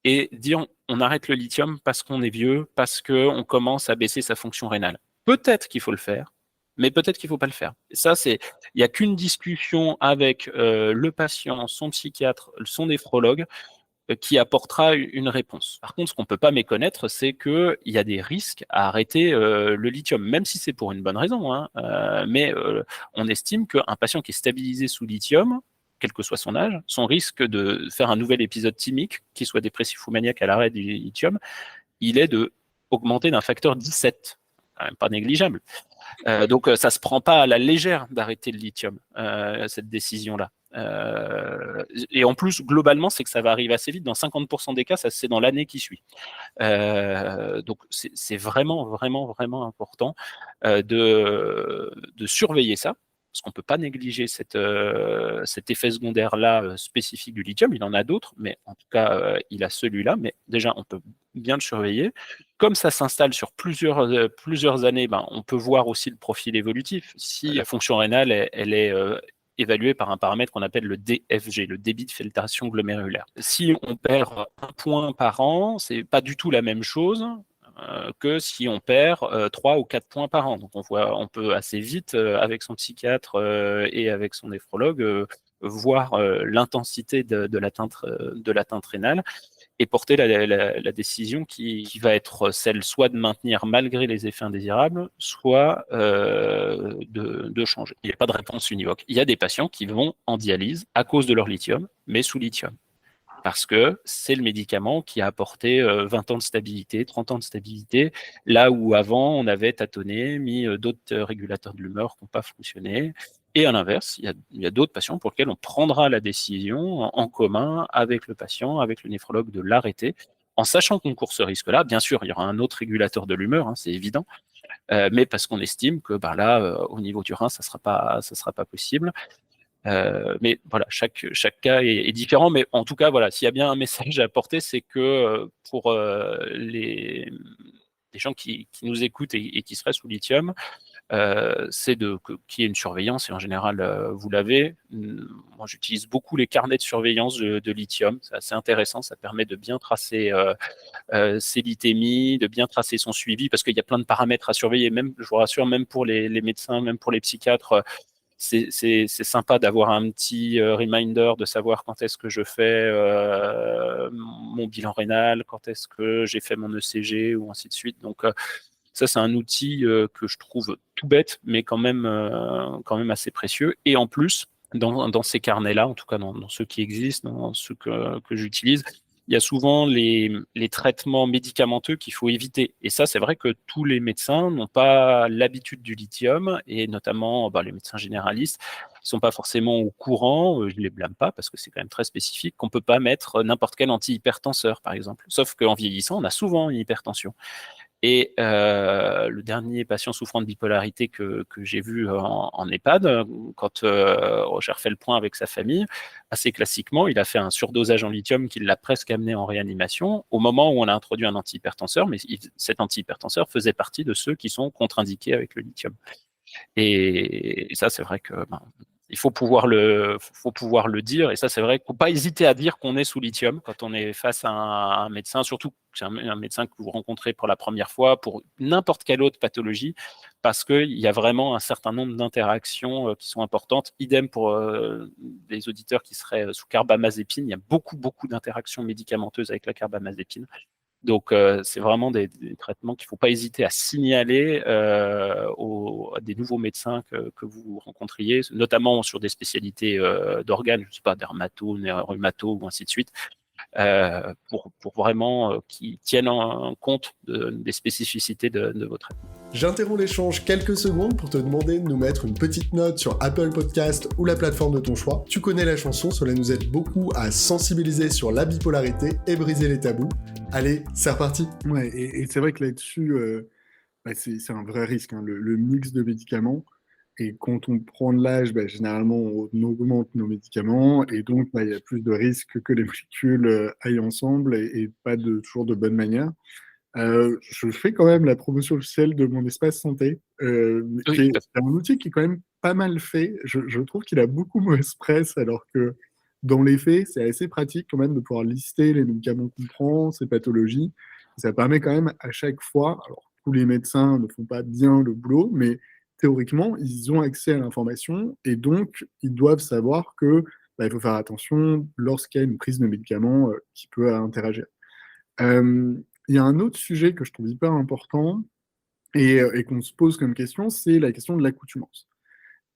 et dire on arrête le lithium parce qu'on est vieux, parce qu'on commence à baisser sa fonction rénale. Peut-être qu'il faut le faire, mais peut-être qu'il ne faut pas le faire. Et ça, il n'y a qu'une discussion avec le patient, son psychiatre, son néphrologue, qui apportera une réponse. Par contre, ce qu'on ne peut pas méconnaître, c'est qu'il y a des risques à arrêter le lithium, même si c'est pour une bonne raison. Hein, mais on estime qu'un patient qui est stabilisé sous lithium, quel que soit son âge, son risque de faire un nouvel épisode thymique, qu'il soit dépressif ou maniaque à l'arrêt du lithium, il est de augmenter d'un facteur 17. Quand même pas négligeable. Donc ça se prend pas à la légère d'arrêter le lithium, cette décision-là. Et en plus, globalement, c'est que ça va arriver assez vite. Dans 50% des cas, c'est dans l'année qui suit. Donc c'est vraiment, vraiment, vraiment important de surveiller ça, parce qu'on ne peut pas négliger cet effet secondaire-là spécifique du lithium. Il en a d'autres, mais en tout cas, il a celui-là. Mais déjà, on peut bien le surveiller. Comme ça s'installe sur plusieurs années, on peut voir aussi le profil évolutif. Si la fonction rénale, elle est évaluée par un paramètre qu'on appelle le DFG, le débit de filtration glomérulaire. Si on perd 1 point par an, c'est pas du tout la même chose que si on perd 3 ou 4 points par an. Donc on peut assez vite, avec son psychiatre et avec son néphrologue, voir l'intensité de l'atteinte rénale et porter la décision qui va être celle soit de maintenir malgré les effets indésirables, soit de changer. Il n'y a pas de réponse univoque. Il y a des patients qui vont en dialyse à cause de leur lithium, mais sous lithium. Parce que c'est le médicament qui a apporté 20 ans de stabilité, 30 ans de stabilité, là où avant on avait tâtonné, mis d'autres régulateurs de l'humeur qui n'ont pas fonctionné. Et à l'inverse, il y a d'autres patients pour lesquels on prendra la décision en commun avec le patient, avec le néphrologue, de l'arrêter, en sachant qu'on court ce risque-là. Bien sûr, il y aura un autre régulateur de l'humeur, c'est évident, mais parce qu'on estime que là, au niveau du rein, ça sera pas possible. Mais voilà, chaque cas est différent. Mais en tout cas, voilà, s'il y a bien un message à apporter, c'est que pour les gens qui nous écoutent et qui seraient sous lithium, c'est qu'il y ait une surveillance. Et en général, vous l'avez. Moi, j'utilise beaucoup les carnets de surveillance de lithium. C'est assez intéressant. Ça permet de bien tracer ses lithémies, de bien tracer son suivi, parce qu'il y a plein de paramètres à surveiller. Même, je vous rassure, même pour les médecins, même pour les psychiatres, c'est sympa d'avoir un petit reminder de savoir quand est-ce que je fais mon bilan rénal, quand est-ce que j'ai fait mon ECG, ou ainsi de suite. Donc ça, c'est un outil que je trouve tout bête, mais quand même assez précieux. Et en plus, dans ces carnets-là, en tout cas dans ceux qui existent, dans ceux que j'utilise, il y a souvent les traitements médicamenteux qu'il faut éviter. Et ça, c'est vrai que tous les médecins n'ont pas l'habitude du lithium, et notamment les médecins généralistes ne sont pas forcément au courant, je ne les blâme pas parce que c'est quand même très spécifique, qu'on ne peut pas mettre n'importe quel antihypertenseur, par exemple. Sauf qu'en vieillissant, on a souvent une hypertension. Et le dernier patient souffrant de bipolarité que j'ai vu en EHPAD, quand j'ai refait le point avec sa famille, assez classiquement, il a fait un surdosage en lithium qui l'a presque amené en réanimation au moment où on a introduit un antihypertenseur, mais cet antihypertenseur faisait partie de ceux qui sont contre-indiqués avec le lithium. Et ça, c'est vrai que il faut pouvoir le dire. Et ça, c'est vrai qu'il ne faut pas hésiter à dire qu'on est sous lithium quand on est face à un médecin, surtout que c'est un médecin que vous rencontrez pour la première fois, pour n'importe quelle autre pathologie, parce qu'il y a vraiment un certain nombre d'interactions qui sont importantes. Idem pour des auditeurs qui seraient sous carbamazépine. Il y a beaucoup, beaucoup d'interactions médicamenteuses avec la carbamazépine. Donc, c'est vraiment des traitements qu'il ne faut pas hésiter à signaler à des nouveaux médecins que vous rencontriez, notamment sur des spécialités d'organes, je ne sais pas, dermato, rhumato ou ainsi de suite, pour vraiment qu'ils tiennent en compte des spécificités de vos traitements.
J'interromps l'échange quelques secondes pour te demander de nous mettre une petite note sur Apple Podcast ou la plateforme de ton choix. Tu connais la chanson, cela nous aide beaucoup à sensibiliser sur la bipolarité et briser les tabous. Allez, c'est reparti.
Ouais, et c'est vrai que là-dessus, c'est un vrai risque, le mix de médicaments. Et quand on prend de l'âge, généralement, on augmente nos médicaments, et donc il y a plus de risques que les molécules aillent ensemble, et pas toujours de bonne manière. Je fais quand même la promotion officielle de mon espace santé, qui
Oui,
est un outil qui est quand même pas mal fait. Je trouve qu'il a beaucoup mauvaise presse, alors que dans les faits, c'est assez pratique quand même de pouvoir lister les médicaments qu'on prend, ces pathologies. Ça permet quand même à chaque fois, alors tous les médecins ne font pas bien le boulot, mais théoriquement, ils ont accès à l'information, et donc ils doivent savoir que il faut faire attention lorsqu'il y a une prise de médicaments qui peut interagir. Euh, il y a un autre sujet que je trouve hyper important, et qu'on se pose comme question, c'est la question de l'accoutumance.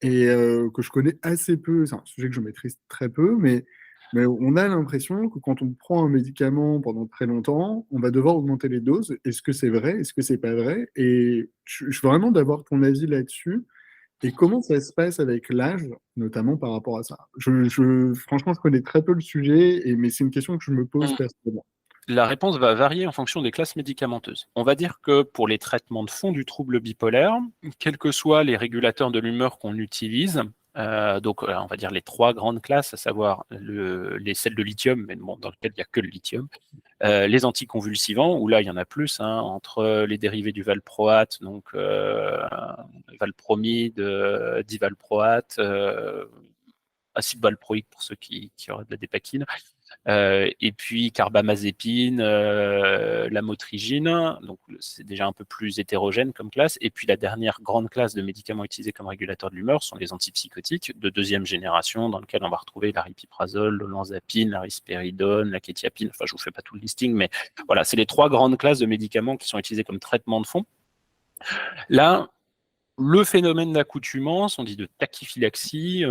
Et que je connais assez peu, c'est un sujet que je maîtrise très peu, mais on a l'impression que quand on prend un médicament pendant très longtemps, on va devoir augmenter les doses. Est-ce que c'est vrai? Est-ce que c'est pas vrai? Et je veux vraiment d'avoir ton avis là-dessus. Et comment ça se passe avec l'âge, notamment par rapport à ça? Franchement, je connais très peu le sujet, mais c'est une question que je me pose personnellement.
la réponse va varier en fonction des classes médicamenteuses. On va dire que pour les traitements de fond du trouble bipolaire, quels que soient les régulateurs de l'humeur qu'on utilise, Donc, on va dire les 3 grandes classes, à savoir les sels de lithium, mais bon, dans lequel il n'y a que le lithium. Les anticonvulsivants, où là, il y en a plus, hein, entre les dérivés du valproate, donc valpromide, divalproate, acide valproïque pour ceux qui auraient de la dépakine, et puis carbamazépine, lamotrigine, donc c'est déjà un peu plus hétérogène comme classe. Et puis la dernière grande classe de médicaments utilisés comme régulateurs de l'humeur sont les antipsychotiques de 2e génération, dans lequel on va retrouver l'aripiprazole, l'olanzapine, la risperidone, la kétiapine. Enfin, je vous fais pas tout le listing, mais voilà, c'est les 3 grandes classes de médicaments qui sont utilisés comme traitement de fond. Là, le phénomène d'accoutumance, on dit de tachyphylaxie,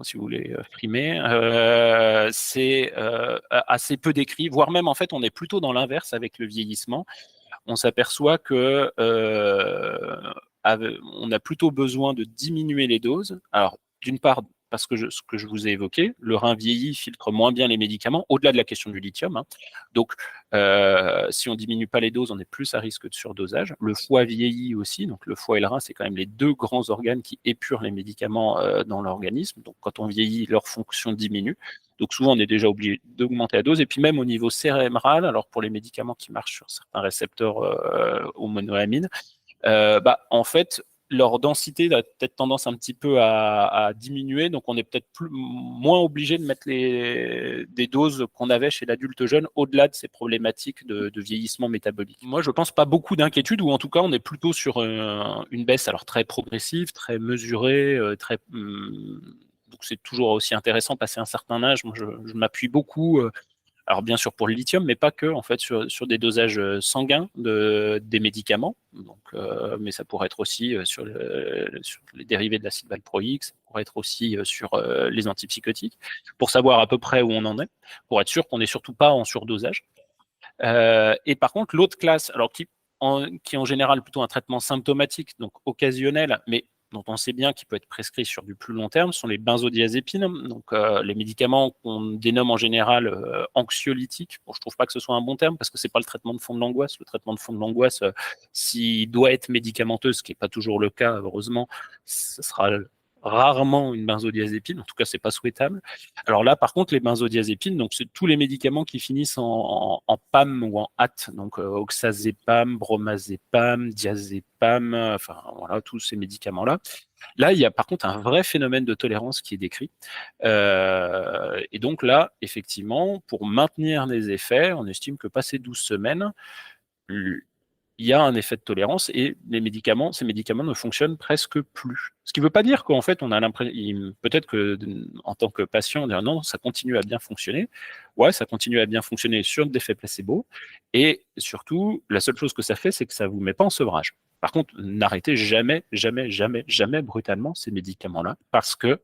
si vous voulez frimer, c'est assez peu décrit, voire même en fait on est plutôt dans l'inverse avec le vieillissement. On s'aperçoit que on a plutôt besoin de diminuer les doses. Alors d'une part parce que ce que je vous ai évoqué, le rein vieillit, filtre moins bien les médicaments, au-delà de la question du lithium, hein. Donc, si on diminue pas les doses, on est plus à risque de surdosage. Le foie vieillit aussi, donc le foie et le rein, c'est quand même les 2 grands organes qui épurent les médicaments dans l'organisme. Donc, quand on vieillit, leur fonction diminue. Donc, souvent, on est déjà obligé d'augmenter la dose. Et puis, même au niveau cérébral, alors pour les médicaments qui marchent sur certains récepteurs aux monoamines, en fait, leur densité a peut-être tendance un petit peu à diminuer, donc on est peut-être moins obligé de mettre des doses qu'on avait chez l'adulte jeune, au-delà de ces problématiques de vieillissement métabolique. Moi, je pense pas beaucoup d'inquiétude, ou en tout cas, on est plutôt sur une baisse alors très progressive, très mesurée, donc c'est toujours aussi intéressant passer un certain âge. Moi, je m'appuie beaucoup alors bien sûr pour le lithium, mais pas que, en fait, sur des dosages sanguins des médicaments. Donc, mais ça pourrait être aussi sur les dérivés de l'acide valproïque, ça pourrait être aussi sur les antipsychotiques, pour savoir à peu près où on en est, pour être sûr qu'on n'est surtout pas en surdosage. Et par contre, l'autre classe, alors qui est en général plutôt un traitement symptomatique, donc occasionnel, mais dont on sait bien qu'il peut être prescrit sur du plus long terme, sont les benzodiazépines, donc les médicaments qu'on dénomme en général anxiolytiques. Bon, je ne trouve pas que ce soit un bon terme, parce que ce n'est pas le traitement de fond de l'angoisse. Le traitement de fond de l'angoisse, s'il doit être médicamenteux, ce qui n'est pas toujours le cas, heureusement, ce sera rarement une benzodiazépine, en tout cas, c'est pas souhaitable. Alors là, par contre, les benzodiazépines, donc c'est tous les médicaments qui finissent en PAM ou en AT, donc oxazépam, bromazépam, diazépam, enfin voilà, tous ces médicaments-là. Là, il y a par contre un vrai phénomène de tolérance qui est décrit. Et donc là, effectivement, pour maintenir les effets, on estime que passé 12 semaines, il y a un effet de tolérance et ces médicaments ne fonctionnent presque plus. Ce qui ne veut pas dire qu'en fait, on a l'impression, peut-être que en tant que patient, on dit non, ça continue à bien fonctionner. Ouais, ça continue à bien fonctionner sur l'effet placebo. Et surtout, la seule chose que ça fait, c'est que ça ne vous met pas en sevrage. Par contre, n'arrêtez jamais, jamais, jamais, jamais brutalement ces médicaments-là parce que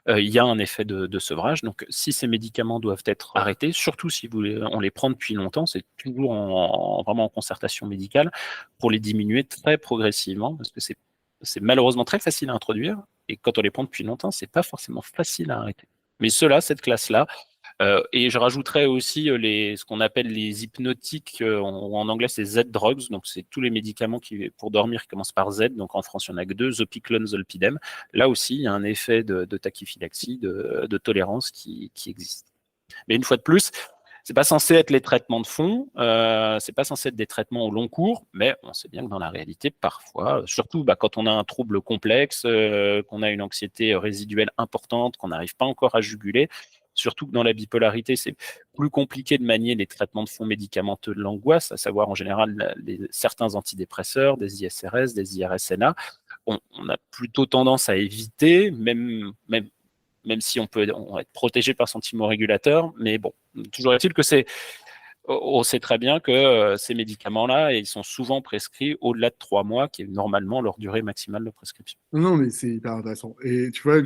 il y a un effet de sevrage. Donc, si ces médicaments doivent être arrêtés, surtout si on les prend depuis longtemps, c'est toujours vraiment en concertation médicale pour les diminuer très progressivement parce que c'est malheureusement très facile à introduire et quand on les prend depuis longtemps, c'est pas forcément facile à arrêter. Mais ceux-là, cette classe-là, et je rajouterais aussi ce qu'on appelle les hypnotiques, en anglais c'est Z-drugs, donc c'est tous les médicaments pour dormir qui commencent par Z, donc en France il n'y en a que 2, zopiclone, zolpidem. Là aussi il y a un effet de tachyphylaxie, de tolérance qui existe. Mais une fois de plus, c'est pas censé être les traitements de fond, c'est pas censé être des traitements au long cours, mais on sait bien que dans la réalité, parfois, surtout quand on a un trouble complexe, qu'on a une anxiété résiduelle importante, qu'on n'arrive pas encore à juguler, surtout que dans la bipolarité, c'est plus compliqué de manier les traitements de fond médicamenteux de l'angoisse, à savoir en général certains antidépresseurs, des ISRS, des IRSNA. On a plutôt tendance à éviter, même si on peut être protégé par son thymorégulateur, mais bon, toujours est-il que on sait très bien que ces médicaments-là, ils sont souvent prescrits au-delà de 3 mois, qui est normalement leur durée maximale de prescription.
Non, mais c'est hyper intéressant. Et tu vois,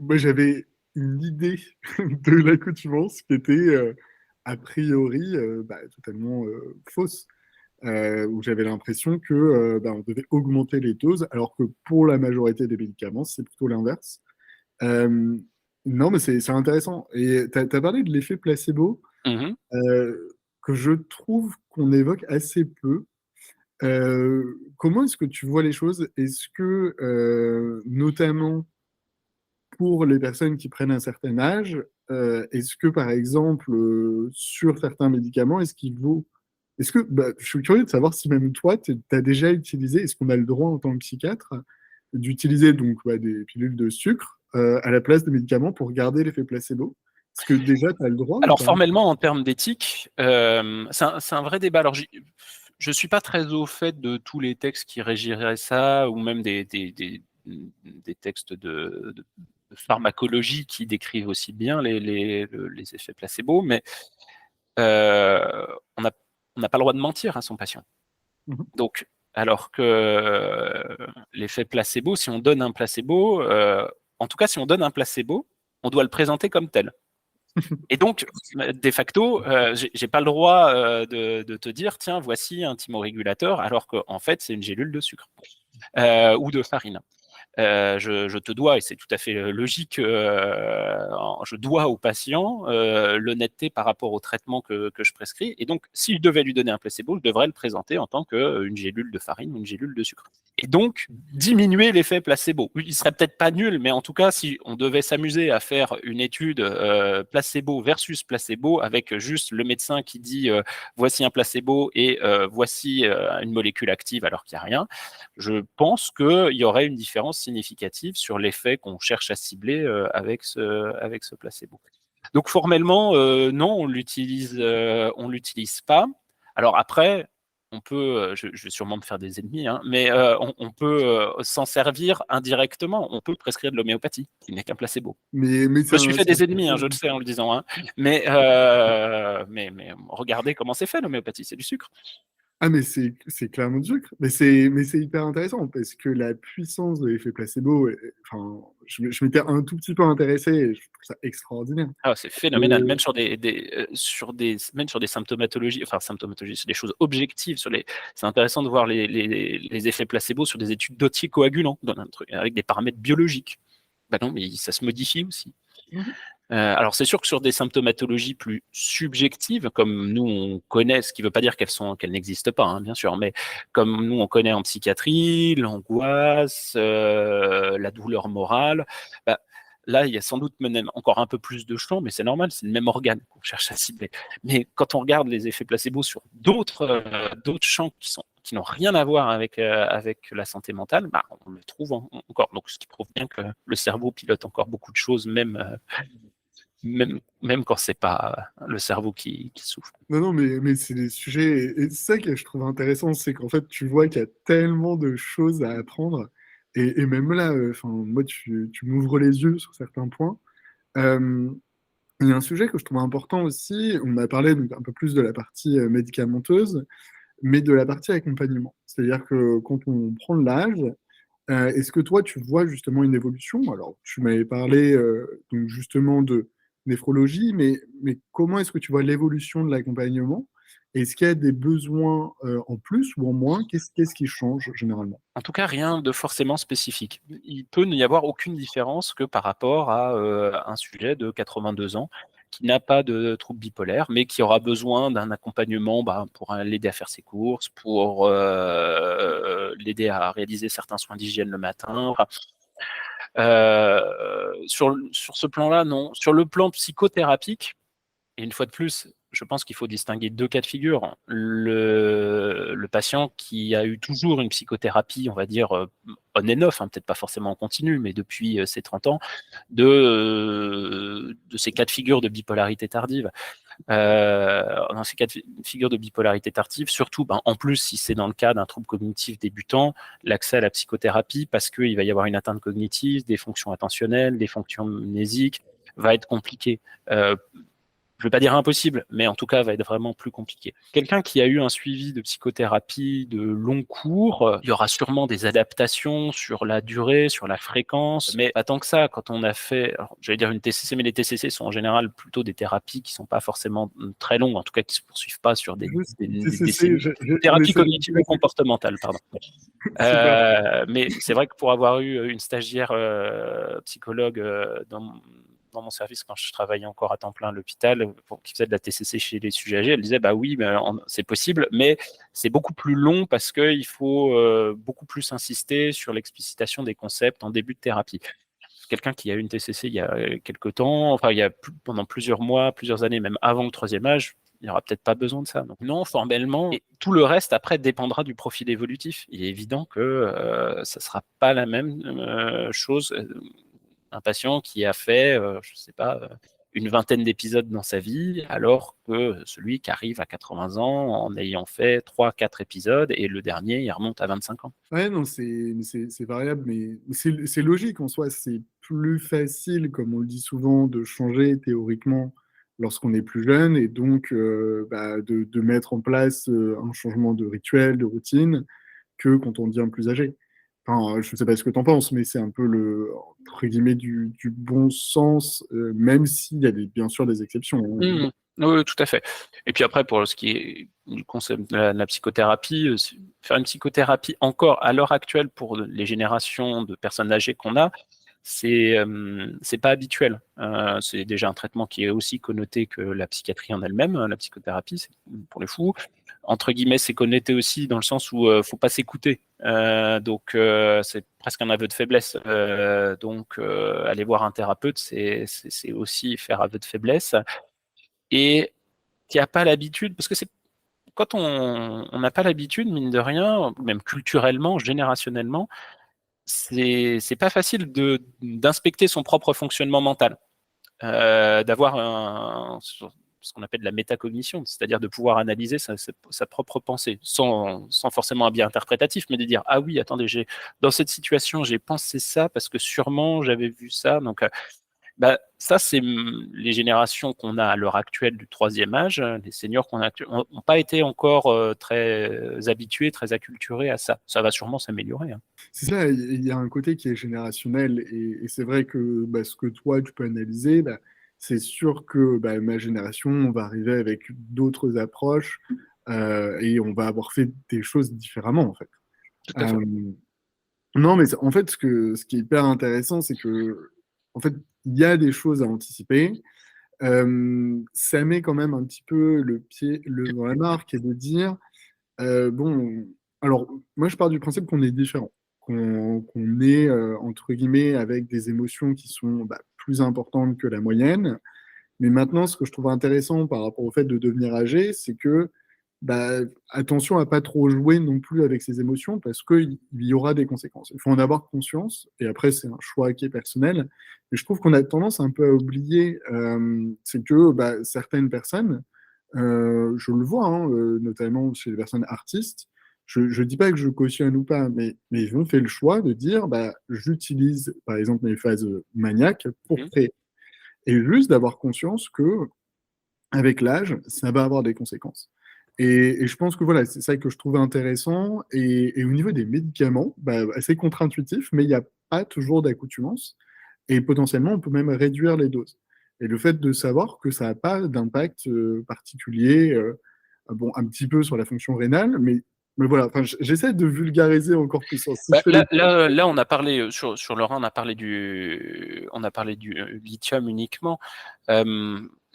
moi j'avais une idée de l'accoutumance qui était a priori totalement fausse, où j'avais l'impression que on devait augmenter les doses, alors que pour la majorité des médicaments, c'est plutôt l'inverse. Euh, non, mais c'est intéressant. Et tu as parlé de l'effet placebo,
Mhm.
que je trouve qu'on évoque assez peu. Comment est-ce que tu vois les choses? Est-ce que, notamment pour les personnes qui prennent un certain âge, est-ce que, par exemple, sur certains médicaments, je suis curieux de savoir si même toi, tu as déjà utilisé, est-ce qu'on a le droit en tant que psychiatre d'utiliser donc des pilules de sucre à la place des médicaments pour garder l'effet placebo? Est-ce que déjà, tu as le droit ou
Alors
pas?
formellement, en termes d'éthique, c'est un vrai débat. Alors je suis pas très au fait de tous les textes qui régiraient ça, ou même des textes de pharmacologie qui décrivent aussi bien les effets placebo, mais on n'a pas le droit de mentir à son patient.
Mhm.
Donc, alors que l'effet placebo, si on donne un placebo, en tout cas, si on donne un placebo, on doit le présenter comme tel. Et donc, de facto, j'ai pas le droit de te dire, tiens, voici un thymorégulateur, alors qu'en fait, c'est une gélule de sucre ou de farine. Je te dois, et c'est tout à fait logique, je dois au patient l'honnêteté par rapport au traitement que je prescris. Et donc, si je devais lui donner un placebo, je devrais le présenter en tant qu'une gélule de farine ou une gélule de sucre. Et donc, diminuer l'effet placebo. Il serait peut-être pas nul, mais en tout cas, si on devait s'amuser à faire une étude placebo versus placebo, avec juste le médecin qui dit voici un placebo et voici une molécule active alors qu'il n'y a rien, je pense qu'il y aurait une différence significative sur l'effet qu'on cherche à cibler avec ce placebo. Donc formellement, non, on l'utilise pas. Alors après, on peut, je vais sûrement me faire des ennemis, hein, mais on peut s'en servir indirectement. On peut prescrire de l'homéopathie, qui n'est qu'un placebo.
Mais
Je me suis fait des ennemis, hein, je le sais en le disant, hein, mais regardez comment c'est fait l'homéopathie, c'est du sucre.
Ah, mais c'est clairement du sucre. Mais c'est hyper intéressant parce que la puissance de l'effet placebo, enfin, je m'étais un tout petit peu intéressé et je trouve ça extraordinaire.
Ah, c'est phénoménal, même même sur des symptomatologies, enfin symptomatologies, sur des choses objectives, c'est intéressant de voir les effets placebo sur des études d'anticoagulants, avec des paramètres biologiques. Bah non, mais ça se modifie aussi.
Mhm.
Alors c'est sûr que sur des symptomatologies plus subjectives, comme nous on connaît, ce qui ne veut pas dire qu'elles n'existent pas, hein, bien sûr, mais comme nous on connaît en psychiatrie, l'angoisse, la douleur morale, bah, là il y a sans doute même encore un peu plus de champs, mais c'est normal, c'est le même organe qu'on cherche à cibler. Mais quand on regarde les effets placebo sur d'autres champs qui n'ont rien à voir avec la santé mentale, bah, on le trouve encore. Donc ce qui prouve bien que le cerveau pilote encore beaucoup de choses, même quand c'est pas le cerveau qui souffre.
Non, non, mais c'est des sujets. Et c'est ça que je trouve intéressant, c'est qu'en fait, tu vois qu'il y a tellement de choses à apprendre. Et même là, enfin, moi, tu m'ouvres les yeux sur certains points. Euh, il y a un sujet que je trouve important aussi. On a parlé donc, un peu plus de la partie médicamenteuse, mais de la partie accompagnement. C'est-à-dire que quand on prend de l'âge, est-ce que toi, tu vois justement une évolution? Alors, tu m'avais parlé donc justement de néphrologie, mais comment est-ce que tu vois l'évolution de l'accompagnement? Est-ce qu'il y a des besoins en plus ou en moins? Qu'est-ce qui change généralement?
En tout cas, rien de forcément spécifique. Il peut n'y avoir aucune différence que par rapport à un sujet de 82 ans qui n'a pas de trouble bipolaire, mais qui aura besoin d'un accompagnement pour l'aider à faire ses courses, pour l'aider à réaliser certains soins d'hygiène le matin. Enfin, sur ce plan-là, non. Sur le plan psychothérapique, et une fois de plus, je pense qu'il faut distinguer deux cas de figure. Le patient qui a eu toujours une psychothérapie, on va dire, on and off, hein, peut-être pas forcément en continu, mais depuis ses 30 ans, de ces cas de figure de bipolarité tardive. Dans ces cas de figure de bipolarité tardive, surtout, en plus, si c'est dans le cas d'un trouble cognitif débutant, l'accès à la psychothérapie, parce qu'il va y avoir une atteinte cognitive, des fonctions attentionnelles, des fonctions mnésiques, va être compliqué. Je ne veux pas dire impossible, mais en tout cas, va être vraiment plus compliqué. Quelqu'un qui a eu un suivi de psychothérapie de long cours, il y aura sûrement des adaptations sur la durée, sur la fréquence, mais pas tant que ça. Quand on a fait, j'allais dire une TCC, mais les TCC sont en général plutôt des thérapies qui ne sont pas forcément très longues, en tout cas qui ne se poursuivent pas sur des décennies. Thérapie cognitive et comportementale, pardon. Mais c'est vrai que pour avoir eu une stagiaire psychologue dans mon service, quand je travaillais encore à temps plein à l'hôpital, qui faisait de la TCC chez les sujets âgés, elle disait bah oui, mais c'est possible, mais c'est beaucoup plus long parce qu'il faut beaucoup plus insister sur l'explicitation des concepts en début de thérapie. quelqu'un qui a eu une TCC il y a quelque temps, enfin pendant plusieurs mois, plusieurs années, même avant le troisième âge, il n'y aura peut-être pas besoin de ça. Donc non, formellement, et tout le reste après dépendra du profil évolutif. Il est évident que ça ne sera pas la même chose. Un patient qui a fait, je ne sais pas, une vingtaine d'épisodes dans sa vie, alors que celui qui arrive à 80 ans en ayant fait 3-4 épisodes, et le dernier, il remonte à 25 ans.
Ouais, non, c'est variable, mais c'est logique en soi. C'est plus facile, comme on le dit souvent, de changer théoriquement lorsqu'on est plus jeune et donc de mettre en place un changement de rituel, de routine, que quand on devient plus âgé. Enfin, je ne sais pas ce que tu en penses, mais c'est un peu entre guillemets, du bon sens, même s'il y a bien sûr des exceptions. Hein.
Oui, tout à fait. Et puis après, pour ce qui est du concept de la psychothérapie, faire une psychothérapie encore à l'heure actuelle pour les générations de personnes âgées qu'on a, c'est pas habituel. C'est déjà un traitement qui est aussi connoté que la psychiatrie en elle-même. La psychothérapie, c'est pour les fous. Entre guillemets, c'est connoté aussi dans le sens où faut pas s'écouter. Donc c'est presque un aveu de faiblesse. Donc aller voir un thérapeute, c'est aussi faire aveu de faiblesse. Et qui n'a pas l'habitude, parce que c'est quand on n'a pas l'habitude, mine de rien, même culturellement, générationnellement, c'est pas facile d'inspecter son propre fonctionnement mental, d'avoir ce qu'on appelle la métacognition, c'est-à-dire de pouvoir analyser sa propre pensée, sans forcément un biais interprétatif, mais de dire ah oui, attendez, dans cette situation, j'ai pensé ça parce que sûrement j'avais vu ça, donc ça, c'est les générations qu'on a à l'heure actuelle du troisième âge, les seniors qu'on a actuellement, n'ont pas été encore très habitués, très acculturés à ça. Ça va sûrement s'améliorer. Hein.
C'est ça, il y a un côté qui est générationnel et c'est vrai que ce que toi, tu peux analyser, c'est sûr que ma génération, on va arriver avec d'autres approches et on va avoir fait des choses différemment, en fait.
Tout à fait.
Non, mais en fait, ce qui est hyper intéressant, c'est que en fait, il y a des choses à anticiper. Ça met quand même un petit peu le pied dans la marque et de dire, bon, alors moi je pars du principe qu'on est différent, qu'on est, entre guillemets, avec des émotions qui sont plus importantes que la moyenne. Mais maintenant, ce que je trouve intéressant par rapport au fait de devenir âgé, c'est que attention à pas trop jouer non plus avec ses émotions parce qu'il y aura des conséquences. Il faut en avoir conscience, et après c'est un choix qui est personnel. Mais je trouve qu'on a tendance un peu à oublier, c'est que certaines personnes, je le vois, hein, notamment chez les personnes artistes, je ne dis pas que je cautionne ou pas, mais ils ont fait le choix de dire j'utilise par exemple mes phases maniaques pour créer. Et juste d'avoir conscience que avec l'âge, ça va avoir des conséquences. Et je pense que voilà, c'est ça que je trouve intéressant. Et au niveau des médicaments, c'est contre-intuitif, mais il n'y a pas toujours d'accoutumance. Et potentiellement, on peut même réduire les doses. Et le fait de savoir que ça n'a pas d'impact particulier, bon, un petit peu sur la fonction rénale, mais voilà, j'essaie de vulgariser encore plus.
Là, on a parlé sur le rein, on a parlé du lithium uniquement.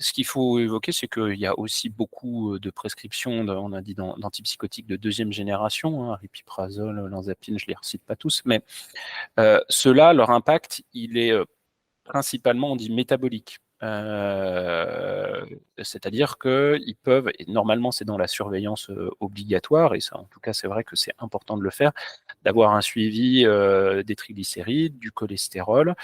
Ce qu'il faut évoquer, c'est qu'il y a aussi beaucoup de prescriptions, on a dit, d'antipsychotiques de deuxième génération, hein, ripiprazole, olanzapine, je ne les recite pas tous, mais ceux-là, leur impact, il est principalement, on dit, métabolique. C'est-à-dire qu'ils peuvent, et normalement c'est dans la surveillance obligatoire, et ça en tout cas c'est vrai que c'est important de le faire, d'avoir un suivi des triglycérides, du cholestérol,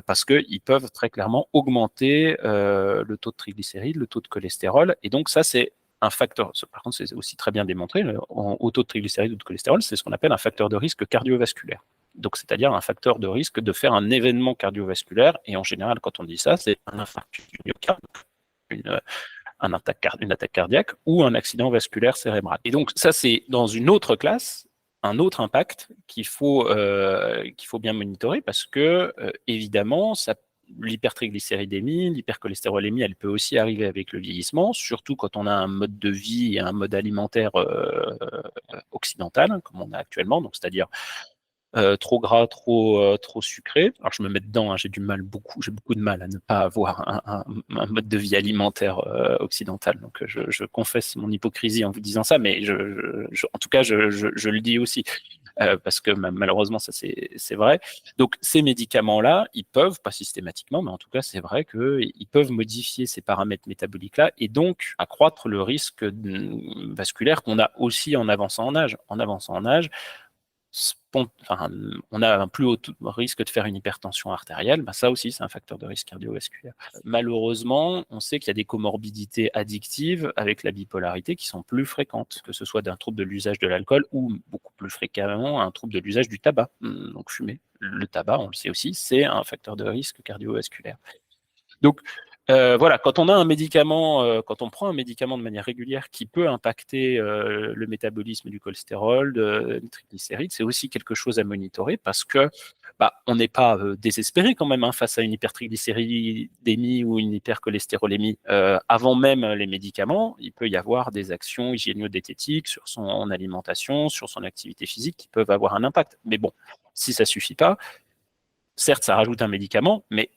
parce qu'ils peuvent très clairement augmenter le taux de triglycérides, le taux de cholestérol, et donc ça c'est un facteur, par contre c'est aussi très bien démontré, au taux de triglycérides ou de cholestérol, c'est ce qu'on appelle un facteur de risque cardiovasculaire. Donc, c'est-à-dire un facteur de risque de faire un événement cardiovasculaire. Et en général, quand on dit ça, c'est un infarctus du myocarde, une attaque cardiaque ou un accident vasculaire cérébral. Et donc, ça, c'est dans une autre classe, un autre impact qu'il faut bien monitorer parce que, évidemment, l'hypertriglycéridémie, l'hypercholestérolémie, elle peut aussi arriver avec le vieillissement, surtout quand on a un mode de vie et un mode alimentaire occidental, comme on a actuellement, donc c'est-à-dire trop gras, trop sucré. Alors je me mets dedans, hein, j'ai beaucoup de mal à ne pas avoir un mode de vie alimentaire occidental. Donc je confesse mon hypocrisie en vous disant ça, mais en tout cas je le dis aussi. parce que malheureusement, ça c'est vrai. Donc ces médicaments-là, ils peuvent, pas systématiquement, mais en tout cas, c'est vrai qu'ils peuvent modifier ces paramètres métaboliques-là et donc accroître le risque vasculaire qu'on a aussi en avançant en âge. En avançant en âge, on a un plus haut risque de faire une hypertension artérielle, ça aussi c'est un facteur de risque cardiovasculaire. Malheureusement, on sait qu'il y a des comorbidités addictives avec la bipolarité qui sont plus fréquentes, que ce soit d'un trouble de l'usage de l'alcool ou beaucoup plus fréquemment un trouble de l'usage du tabac, donc fumer. Le tabac, on le sait aussi, c'est un facteur de risque cardiovasculaire. Donc voilà, quand on a un médicament, quand on prend un médicament de manière régulière qui peut impacter le métabolisme du cholestérol, des triglycérides, c'est aussi quelque chose à monitorer parce que on n'est pas désespéré quand même face à une hypertriglycéridémie ou une hypercholestérolémie. Avant même les médicaments, il peut y avoir des actions hygiéno-diététiques sur son alimentation, sur son activité physique qui peuvent avoir un impact. Mais bon, si ça suffit pas, certes, ça rajoute un médicament, mais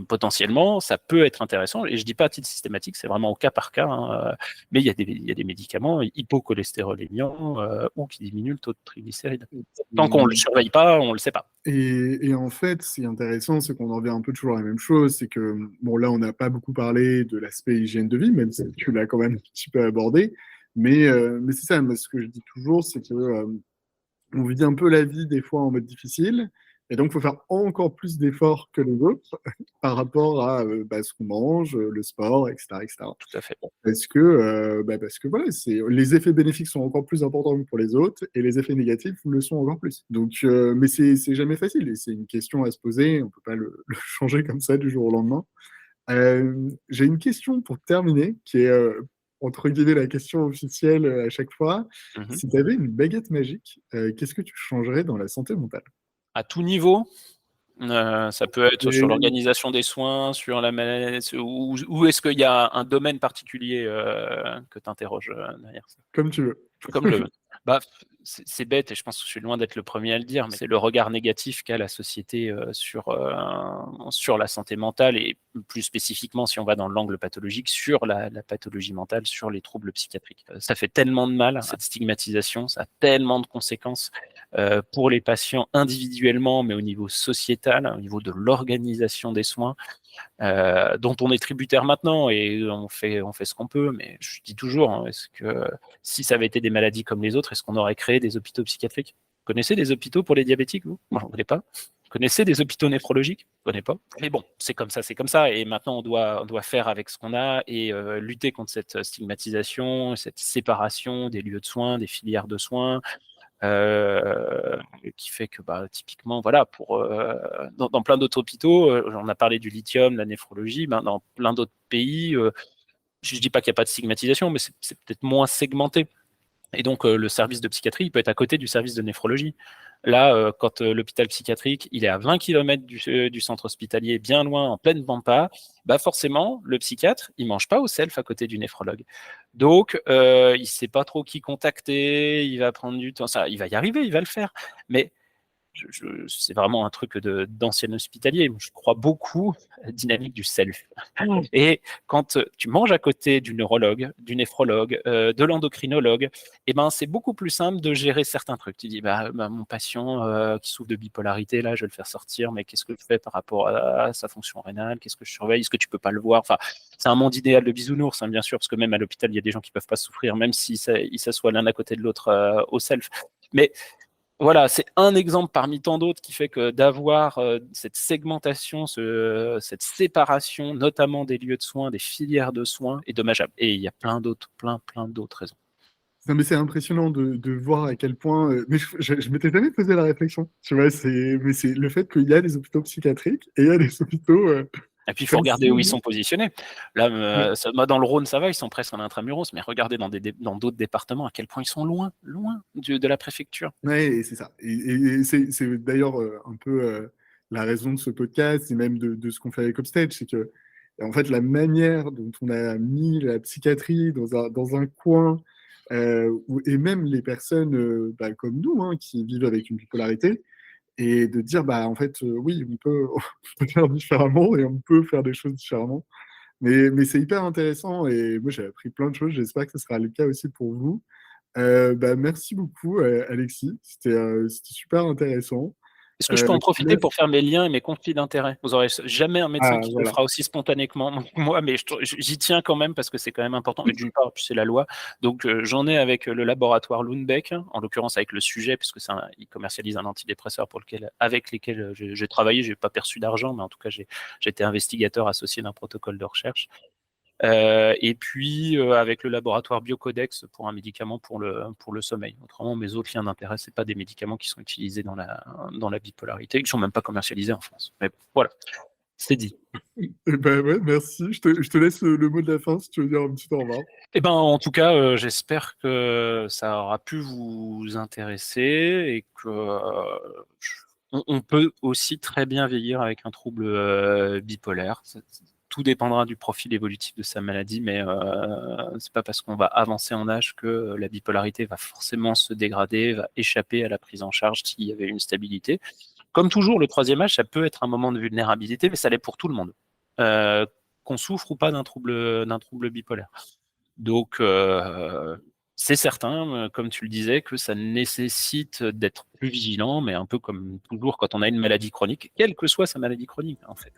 potentiellement, ça peut être intéressant. Et je ne dis pas à titre systématique, c'est vraiment au cas par cas. Mais il y a des médicaments hypocholestérolémiants ou qui diminuent le taux de triglycérides. Tant qu'on ne le surveille pas, on ne le sait pas.
Et en fait, ce qui est intéressant, c'est qu'on en revient un peu toujours à la même chose. C'est que, bon, là, on n'a pas beaucoup parlé de l'aspect hygiène de vie, même si tu l'as quand même un petit peu abordé. Mais c'est ça, moi, ce que je dis toujours, c'est que on vit un peu la vie des fois en mode difficile. Et donc, il faut faire encore plus d'efforts que les autres par rapport à ce qu'on mange, le sport, etc., etc.
Tout à fait.
Parce que voilà, les effets bénéfiques sont encore plus importants que pour les autres et les effets négatifs le sont encore plus. Donc, mais c'est jamais facile et c'est une question à se poser. On peut pas le changer comme ça du jour au lendemain. J'ai une question pour terminer qui est entre guillemets la question officielle à chaque fois. Si tu avais une baguette magique, qu'est-ce que tu changerais dans la santé mentale?
À tout niveau, ça peut être sur l'organisation des soins, sur la maladie, ou est-ce qu'il y a un domaine particulier que tu interroges derrière ça?
Comme tu veux.
Comme je veux. C'est bête et je pense que je suis loin d'être le premier à le dire, mais c'est le regard négatif qu'a la société sur la santé mentale et plus spécifiquement, si on va dans l'angle pathologique, sur la pathologie mentale, sur les troubles psychiatriques. Ça fait tellement de mal, cette stigmatisation, ça a tellement de conséquences pour les patients individuellement, mais au niveau sociétal, au niveau de l'organisation des soins, dont on est tributaire maintenant et on fait ce qu'on peut, mais je dis toujours, est-ce que si ça avait été des maladies comme les autres, est-ce qu'on aurait créé des hôpitaux psychiatriques? Vous connaissez des hôpitaux pour les diabétiques, vous? Moi, je ne connais pas. Vous connaissez des hôpitaux néphrologiques? Je ne connais pas. Mais bon, c'est comme ça. Et maintenant, on doit faire avec ce qu'on a et lutter contre cette stigmatisation, cette séparation des lieux de soins, des filières de soins, qui fait que typiquement, voilà, dans plein d'autres hôpitaux, on a parlé du lithium, la néphrologie, dans plein d'autres pays, je ne dis pas qu'il n'y a pas de stigmatisation, mais c'est peut-être moins segmenté. Et donc, le service de psychiatrie, il peut être à côté du service de néphrologie. Là, quand l'hôpital psychiatrique, il est à 20 km du centre hospitalier, bien loin, en pleine pampa, forcément, le psychiatre, il ne mange pas au self à côté du néphrologue. Donc, il ne sait pas trop qui contacter, il va prendre du temps. Ça, il va y arriver, il va le faire. Mais c'est vraiment un truc d'ancien hospitalier. Je crois beaucoup à la dynamique du self. Et quand tu manges à côté du neurologue, du néphrologue, de l'endocrinologue, c'est beaucoup plus simple de gérer certains trucs. Tu dis, mon patient qui souffre de bipolarité, là, je vais le faire sortir, mais qu'est-ce que je fais par rapport à sa fonction rénale? Qu'est-ce que je surveille? Est-ce que tu peux pas le voir? Enfin, c'est un monde idéal de bisounours, bien sûr, parce que même à l'hôpital, il y a des gens qui peuvent pas souffrir, même s'ils s'assoient l'un à côté de l'autre au self. Mais voilà, c'est un exemple parmi tant d'autres qui fait que d'avoir cette segmentation, cette séparation, notamment des lieux de soins, des filières de soins, est dommageable. Et il y a plein d'autres raisons.
Non, mais c'est impressionnant de voir à quel point. Mais je m'étais jamais posé la réflexion. Tu vois, c'est le fait qu'il y a des hôpitaux psychiatriques et il y a des hôpitaux.
Et puis, il faut regarder où ils sont positionnés. Là, moi, dans le Rhône, ça va, ils sont presque en intramuros, mais regardez dans d'autres départements à quel point ils sont loin de la préfecture.
Oui, c'est ça. Et c'est d'ailleurs un peu la raison de ce podcast et même de ce qu'on fait avec Upstage, c'est que, en fait, la manière dont on a mis la psychiatrie dans un coin, et même les personnes comme nous, qui vivent avec une bipolarité, et de dire, en fait, oui, on peut faire différemment et on peut faire des choses différemment. Mais c'est hyper intéressant et moi, j'ai appris plein de choses. J'espère que ce sera le cas aussi pour vous. Merci beaucoup, Alexis. C'était super intéressant.
Est-ce que je peux en
Je te
profiter
laisse.
pour faire mes liens et mes conflits d'intérêts? Vous aurez jamais un médecin
Ah,
qui le
voilà.
fera aussi spontanément que moi, mais j'y tiens quand même parce que c'est quand même important. Et d'une part, puis c'est la loi. Donc, j'en ai avec le laboratoire Lundbeck, en l'occurrence avec le sujet, puisque il commercialise un antidépresseur avec lesquels j'ai travaillé. J'ai pas perçu d'argent, mais en tout cas, j'ai été investigateur associé d'un protocole de recherche. Et puis avec le laboratoire Biocodex pour un médicament pour le sommeil. Autrement, mes autres liens d'intérêt, c'est pas des médicaments qui sont utilisés dans la bipolarité, qui sont même pas commercialisés en France. Mais voilà, c'est dit.
Ouais, merci. Je te laisse le mot de la fin si tu veux dire un petit au revoir.
Eh ben, en tout cas, j'espère que ça aura pu vous intéresser et que on peut aussi très bien vieillir avec un trouble bipolaire. Tout dépendra du profil évolutif de sa maladie, mais c'est pas parce qu'on va avancer en âge que la bipolarité va forcément se dégrader, va échapper à la prise en charge s'il y avait une stabilité. Comme toujours, le troisième âge, ça peut être un moment de vulnérabilité, mais ça l'est pour tout le monde, qu'on souffre ou pas d'un trouble bipolaire. Donc, c'est certain, comme tu le disais, que ça nécessite d'être plus vigilant, mais un peu comme toujours quand on a une maladie chronique, quelle que soit sa maladie chronique, en fait.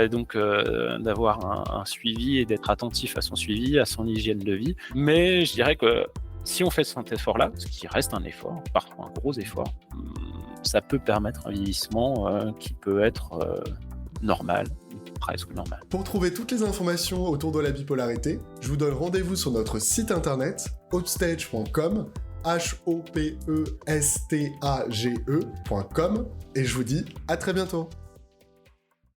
Donc, d'avoir un suivi et d'être attentif à son suivi, à son hygiène de vie. Mais je dirais que si on fait cet effort-là, ce qui reste un effort, parfois un gros effort, ça peut permettre un vieillissement qui peut être normal, presque normal.
Pour trouver toutes les informations autour de la bipolarité, je vous donne rendez-vous sur notre site internet hopestage.com, HOPESTAGE.com, et je vous dis à très bientôt.